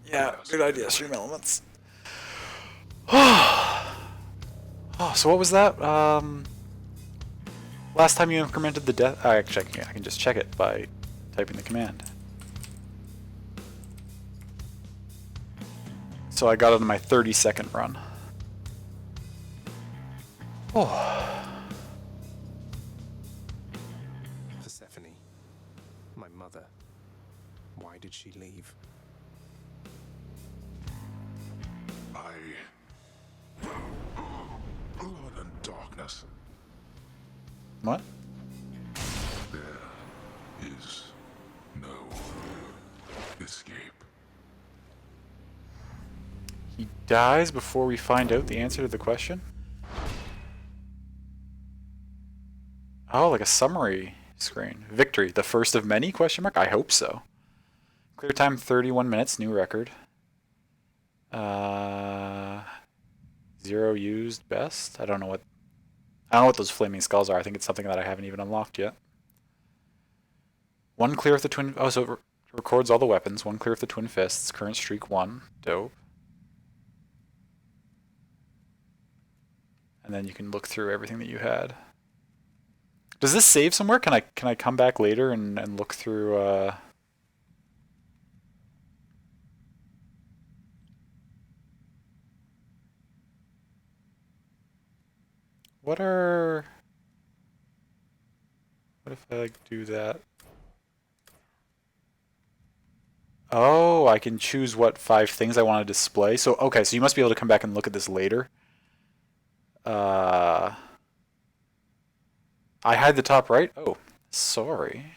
Speaker 1: Yeah,
Speaker 3: Yes.
Speaker 1: good idea, Stream Elements. Oh, so what was that? Last time you incremented the death... Actually, I can just check it by typing the command. So I got it on my 30-second run. Oh.
Speaker 2: Persephone. My mother. Why did she leave?
Speaker 1: What?
Speaker 3: There is no escape.
Speaker 1: He dies before we find out the answer to the question? Oh, like a summary screen. Victory, the first of many, question mark? I hope so. Clear time 31 minutes, new record. 0 used, best? I don't know what those flaming skulls are. I think it's something that I haven't even unlocked yet. 1 clear with the twin, oh, so it records all the weapons. 1 clear with the twin fists, current streak 1, dope. And then you can look through everything that you had. Does this save somewhere? Can I come back later and look through what if I like do that? Oh, I can choose what 5 things I want to display. So okay, so you must be able to come back and look at this later. I had the top right. Oh, sorry.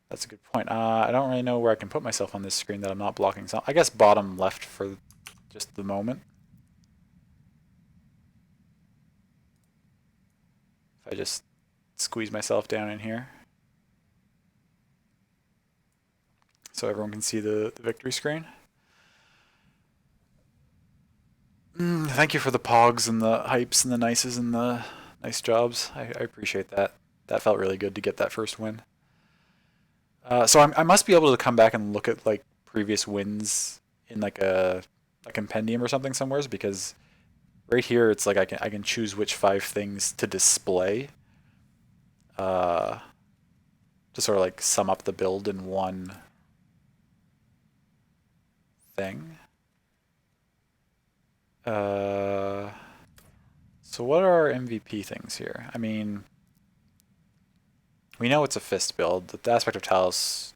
Speaker 1: That's a good point. I don't really know where I can put myself on this screen that I'm not blocking. So I guess bottom left for just the moment. If I just squeeze myself down in here. So everyone can see the victory screen. Thank you for the pogs and the hypes and the nices and the nice jobs. I appreciate that. That felt really good to get that first win. So I must be able to come back and look at like previous wins in like a compendium or something somewheres, because right here it's like I can choose which 5 things to display. To sort of like sum up the build in one thing. So what are our MVP things here? I mean, we know it's a fist build. The aspect of Talos,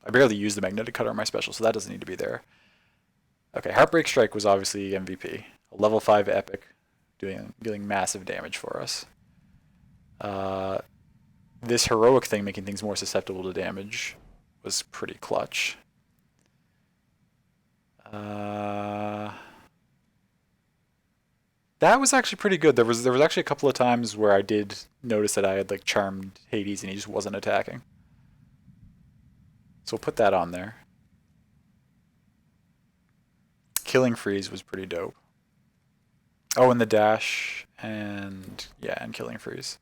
Speaker 1: I barely use the magnetic cutter on my special, so that doesn't need to be there. Okay, Heartbreak Strike was obviously MVP. A level 5 epic, dealing massive damage for us. This heroic thing making things more susceptible to damage was pretty clutch. That was actually pretty good. There was actually a couple of times where I did notice that I had like charmed Hades and he just wasn't attacking. So we'll put that on there. Killing Freeze was pretty dope. Oh, and the dash and yeah, and Killing Freeze.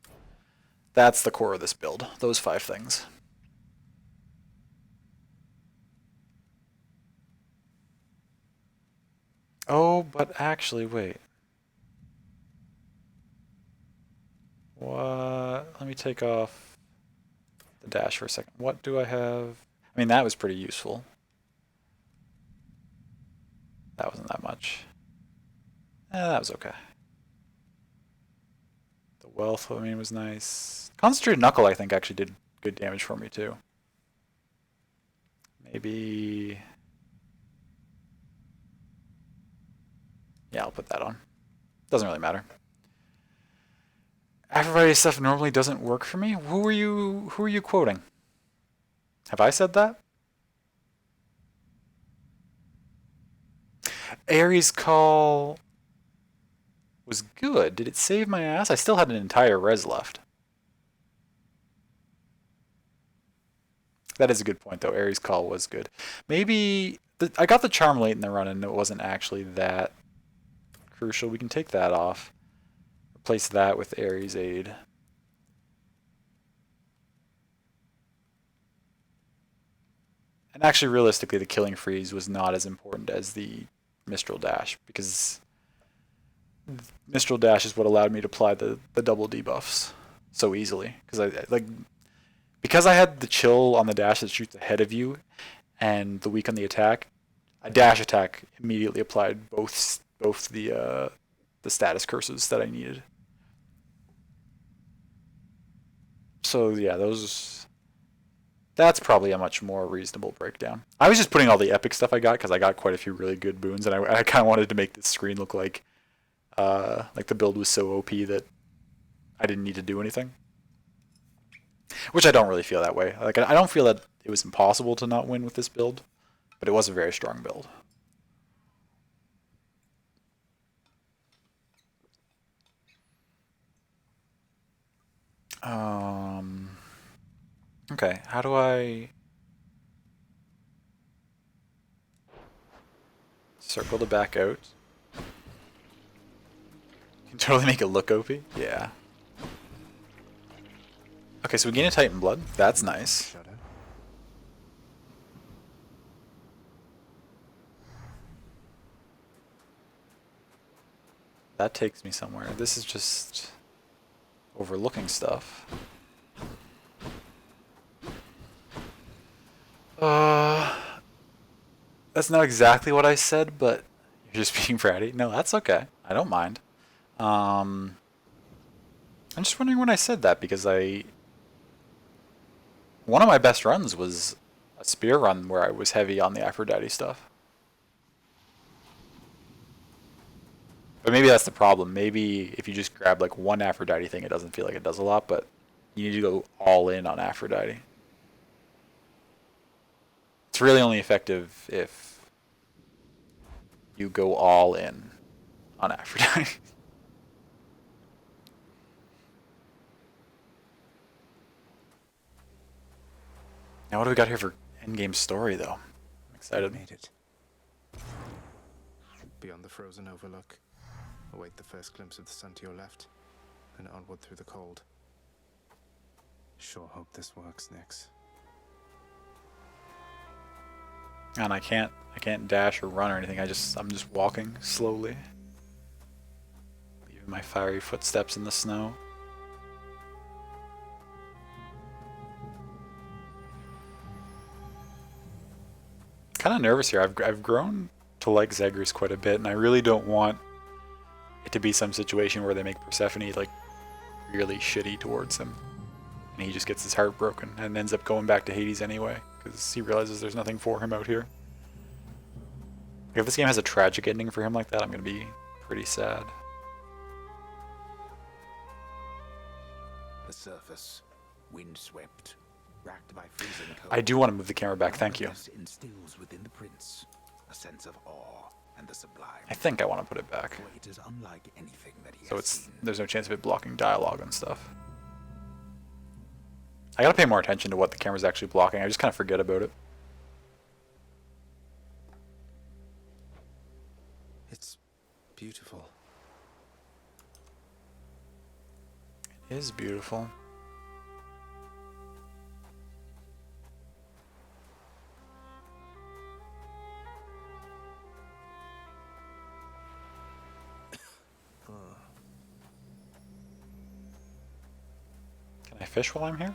Speaker 1: That's the core of this build. Those 5 things. Oh, but actually, wait. What? Let me take off the dash for a second. What do I have? I mean, that was pretty useful. That wasn't that much. That was okay. The wealth, I mean, was nice. Concentrated Knuckle, I think, actually did good damage for me, too. Maybe... yeah, I'll put that on. Doesn't really matter. Aphrodite stuff normally doesn't work for me. Who are you quoting? Have I said that? Ares Call was good. Did it save my ass? I still had an entire res left. That is a good point, though. Ares Call was good. Maybe... I got the charm late in the run, and it wasn't actually that crucial. We can take that off. Replace that with Ares Aid. And actually, realistically, the Killing Freeze was not as important as the Mistral Dash, because Mistral Dash is what allowed me to apply the double debuffs so easily. Because I had the chill on the dash that shoots ahead of you, and the weak on the attack, a dash attack immediately applied both the status curses that I needed. So yeah, that's probably a much more reasonable breakdown. I was just putting all the epic stuff I got because I got quite a few really good boons, and I kind of wanted to make this screen look like the build was so OP that I didn't need to do anything. Which I don't really feel that way. Like, I don't feel that it was impossible to not win with this build, but it was a very strong build. Okay, how do I circle to back out? You can totally make it look OP. Yeah. Okay, so we gain a Titan Blood. That's nice.
Speaker 2: Shadow.
Speaker 1: That takes me somewhere. This is just overlooking stuff. That's not exactly what I said, but you're just being bratty. No, that's okay. I don't mind. I'm just wondering when I said that, because one of my best runs was a spear run where I was heavy on the Aphrodite stuff. But maybe that's the problem. Maybe if you just grab like one Aphrodite thing, it doesn't feel like it does a lot, but you need to go all in on Aphrodite. It's really only effective if you go all in on Aphrodite. Now what do we got here for endgame story, though? I'm excited.
Speaker 2: Made it. Beyond the frozen overlook, await the first glimpse of the sun to your left, and onward through the cold. Sure hope this works, Nyx.
Speaker 1: And I can't dash or run or anything. I'm just walking slowly, leaving my fiery footsteps in the snow. Kind of nervous here. I've grown to like Zagreus quite a bit, and I really don't want it to be some situation where they make Persephone like really shitty towards him, and he just gets his heart broken and ends up going back to Hades anyway, because he realizes there's nothing for him out here. If this game has a tragic ending for him like that, I'm gonna be pretty sad.
Speaker 12: The surface, windswept, racked by freezing cold.
Speaker 1: I do want to move the camera back, thank you.
Speaker 12: Instills within the prince a sense of awe and the sublime.
Speaker 1: I think I want to put it back.
Speaker 12: For it is unlike anything that he
Speaker 1: So
Speaker 12: has
Speaker 1: it's
Speaker 12: seen.
Speaker 1: there's no chance of it blocking dialogue and stuff. I gotta pay more attention to what the camera's actually blocking. I just kind of forget about it.
Speaker 2: It's beautiful.
Speaker 1: It is beautiful. Can I fish while I'm here?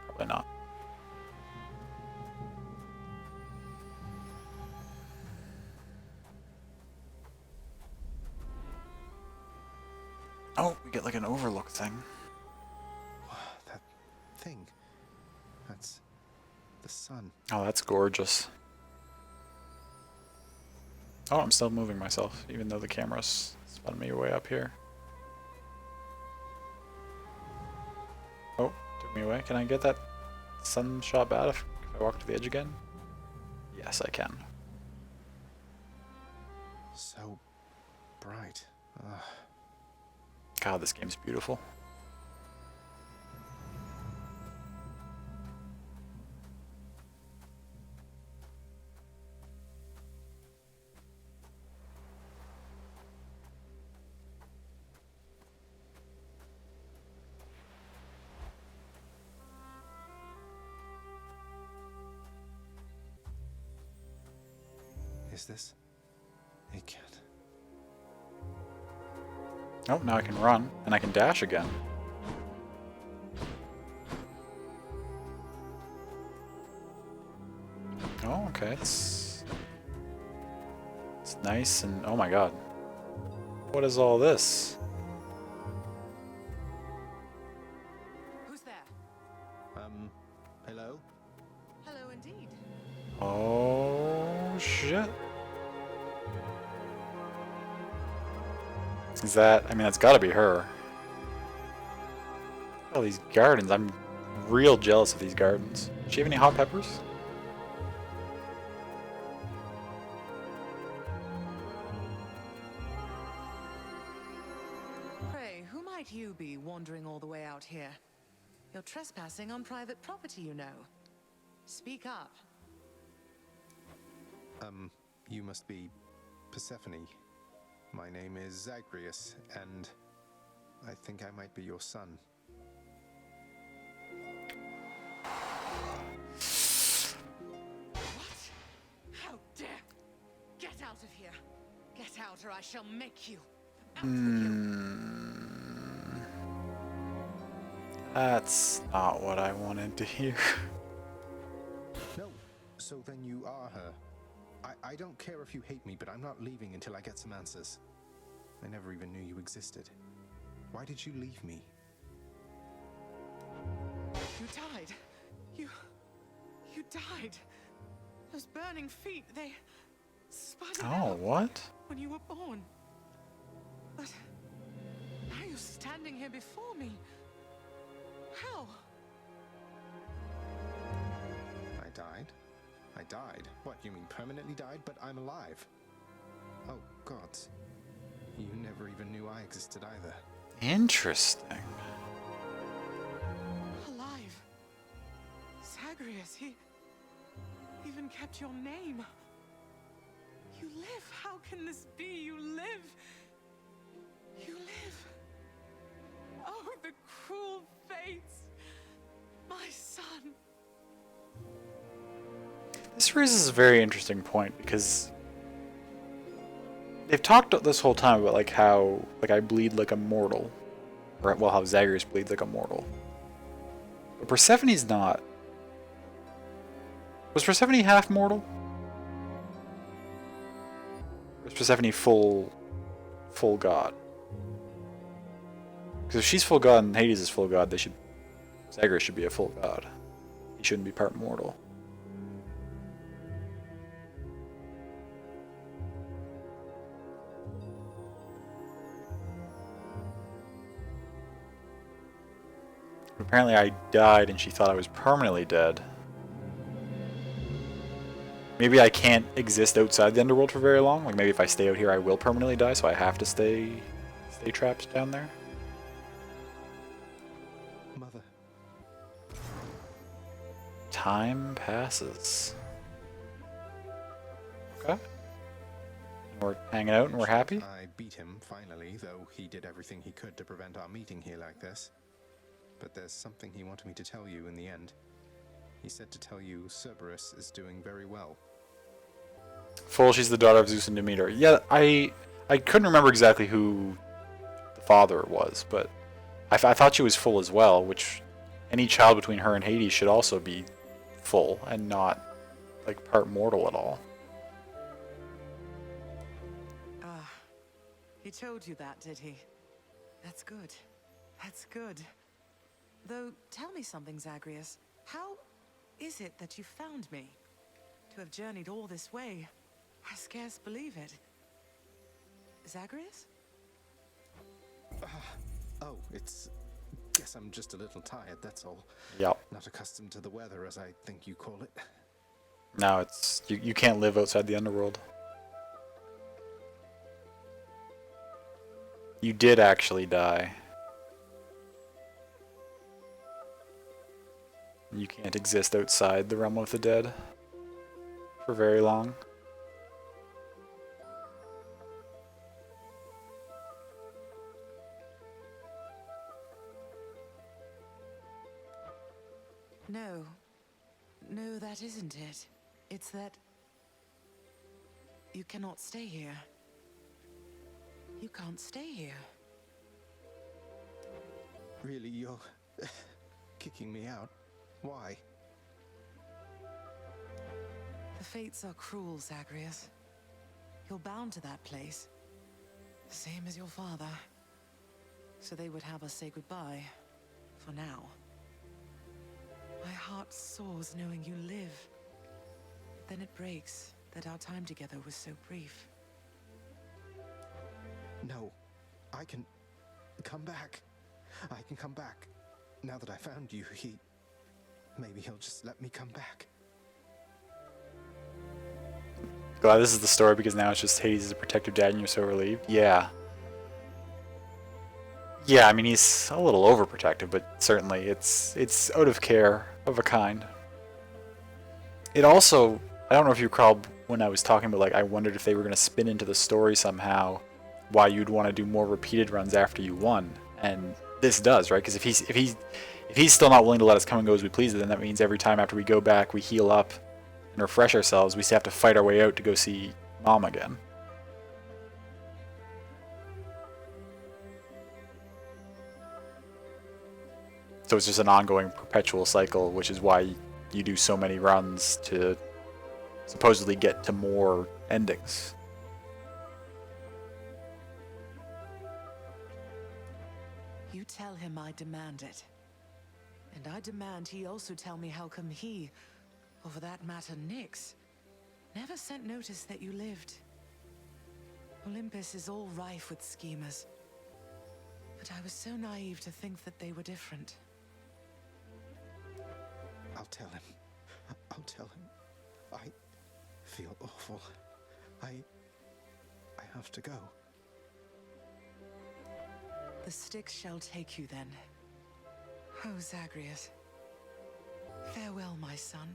Speaker 1: Probably not. Oh, we get like an overlook thing.
Speaker 2: That thing. That's the sun.
Speaker 1: Oh, that's gorgeous. Oh, I'm still moving myself, even though the camera's spun me way up here. Oh, took me away. Can I get that sun shot bad if I walk to the edge again? Yes, I can.
Speaker 2: So bright. Ugh.
Speaker 1: God, this game's beautiful.
Speaker 2: Is this? It can't.
Speaker 1: Oh, now I can run, and I can dash again. Oh, okay, it's nice, and oh my god. What is all this?
Speaker 7: Who's there?
Speaker 2: Hello?
Speaker 7: Hello indeed.
Speaker 1: Oh, shit. Is that... I mean, that's gotta be her. All these gardens. I'm real jealous of these gardens. Does she have any hot peppers?
Speaker 7: Pray, who might you be wandering all the way out here? You're trespassing on private property, you know. Speak up.
Speaker 2: You must be Persephone. My name is Zagreus, and I think I might be your son.
Speaker 7: What? How dare! Get out of here! Get out, or I shall make you. Out with you.
Speaker 1: That's not what I wanted to hear.
Speaker 2: No, so then you are her. I don't care if you hate me, but I'm not leaving until I get some answers. I never even knew you existed. Why did you leave me?
Speaker 7: You died. You died. Those burning feet, they sputtered
Speaker 1: Oh,
Speaker 7: out
Speaker 1: what?
Speaker 7: when you were born. But now you're standing here before me. How?
Speaker 2: I died? I died? What, you mean permanently died? But I'm alive. Oh, gods. You never even knew I existed either.
Speaker 1: Interesting.
Speaker 7: Alive. Zagreus, he even kept your name. You live. How can this be? You live. You live. Oh, the cruel fates. My son.
Speaker 1: This raises a very interesting point because they've talked this whole time about like how I bleed like a mortal, or well, how Zagreus bleeds like a mortal. But Persephone's not. Was Persephone half mortal? Or was Persephone full god? Because if she's full god and Hades is full god, Zagreus should be a full god. He shouldn't be part mortal. Apparently I died and she thought I was permanently dead. Maybe I can't exist outside the underworld for very long. Like maybe if I stay out here I will permanently die, so I have to stay trapped down there.
Speaker 2: Mother.
Speaker 1: Time passes. Okay. And we're hanging out and we're happy.
Speaker 2: I beat him, finally, though he did everything he could to prevent our meeting here like this. But there's something he wanted me to tell you in the end. He said to tell you Cerberus is doing very well.
Speaker 1: Full, she's the daughter of Zeus and Demeter. Yeah, I couldn't remember exactly who the father was, but I thought she was full as well, which any child between her and Hades should also be full and not like part mortal at all.
Speaker 7: Ah, he told you that, did he? That's good. That's good. Though, tell me something, Zagreus. How is it that you found me? To have journeyed all this way, I scarce believe it. Zagreus?
Speaker 2: Oh, guess I'm just a little tired, that's all.
Speaker 1: Yep.
Speaker 2: Not accustomed to the weather, as I think you call it.
Speaker 1: No, it's you can't live outside the underworld. You did actually die. You can't exist outside the realm of the dead for very long.
Speaker 7: No. No, that isn't it. It's that you cannot stay here. You can't stay here.
Speaker 2: Really, you're kicking me out? Why?
Speaker 7: The fates are cruel, Zagreus. You're bound to that place. Same as your father. So they would have us say goodbye. For now. My heart soars knowing you live. Then it breaks that our time together was so brief.
Speaker 2: No. I can come back. I can come back. Now that I found you, maybe he'll just let me come back.
Speaker 1: Glad this is the story because now it's just Hades is a protective dad and you're so relieved. Yeah. Yeah, I mean he's a little overprotective, but certainly it's out of care of a kind. It also, I don't know if you recall when I was talking about, like, I wondered if they were going to spin into the story somehow why you'd want to do more repeated runs after you won, and this does, right? Because if he's still not willing to let us come and go as we please, then that means every time after we go back, we heal up and refresh ourselves, we still have to fight our way out to go see Mom again. So it's just an ongoing perpetual cycle, which is why you do so many runs to supposedly get to more endings.
Speaker 7: You tell him I demand it. And I demand he also tell me how come he, or for that matter Nyx, never sent notice that you lived. Olympus is all rife with schemers. But I was so naive to think that they were different.
Speaker 2: I'll tell him. I'll tell him. I feel awful. I have to go.
Speaker 7: The Styx shall take you then. Oh, Zagreus. Farewell, my son.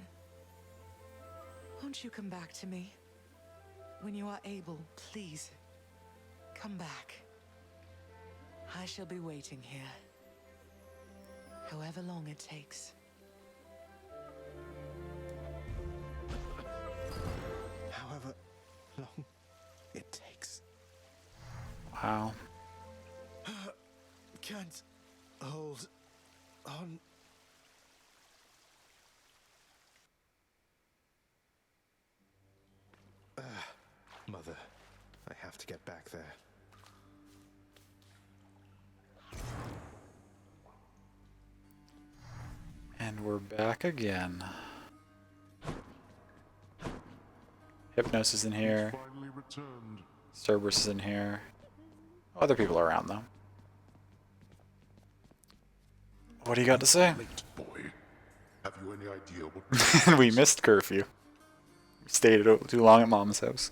Speaker 7: Won't you come back to me? When you are able, please. Come back. I shall be waiting here. However long it takes.
Speaker 2: However long it takes.
Speaker 1: Wow.
Speaker 2: Can't hold on. Mother, I have to get back there.
Speaker 1: And we're back again. Hypnos is in here.
Speaker 3: Finally returned.
Speaker 1: Cerberus is in here. Other people are around though. What do you got to say?
Speaker 3: Late, boy. Have you any idea what?
Speaker 1: We missed curfew. We stayed too long at Mom's house.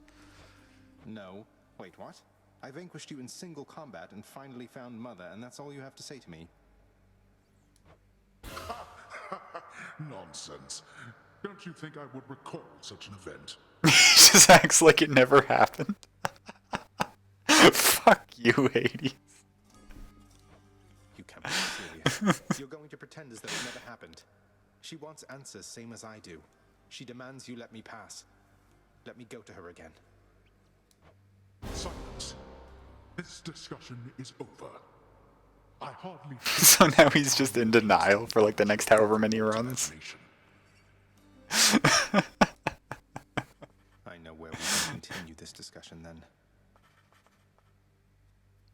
Speaker 2: No. Wait, what? I vanquished you in single combat and finally found Mother, and that's all you have to say to me?
Speaker 3: Nonsense. Don't you think I would recall such an event?
Speaker 1: He just acts like it never happened. Fuck you, Hades.
Speaker 2: You can't be serious. You're going to pretend as though it never happened. She wants answers, same as I do. She demands you let me pass. Let me go to her again.
Speaker 3: Silence. This discussion is over. I hardly.
Speaker 1: So now he's just in denial for like the next however many runs.
Speaker 2: I know where we can continue this discussion then.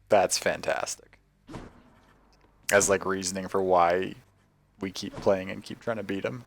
Speaker 1: That's fantastic. As like reasoning for why we keep playing and keep trying to beat him.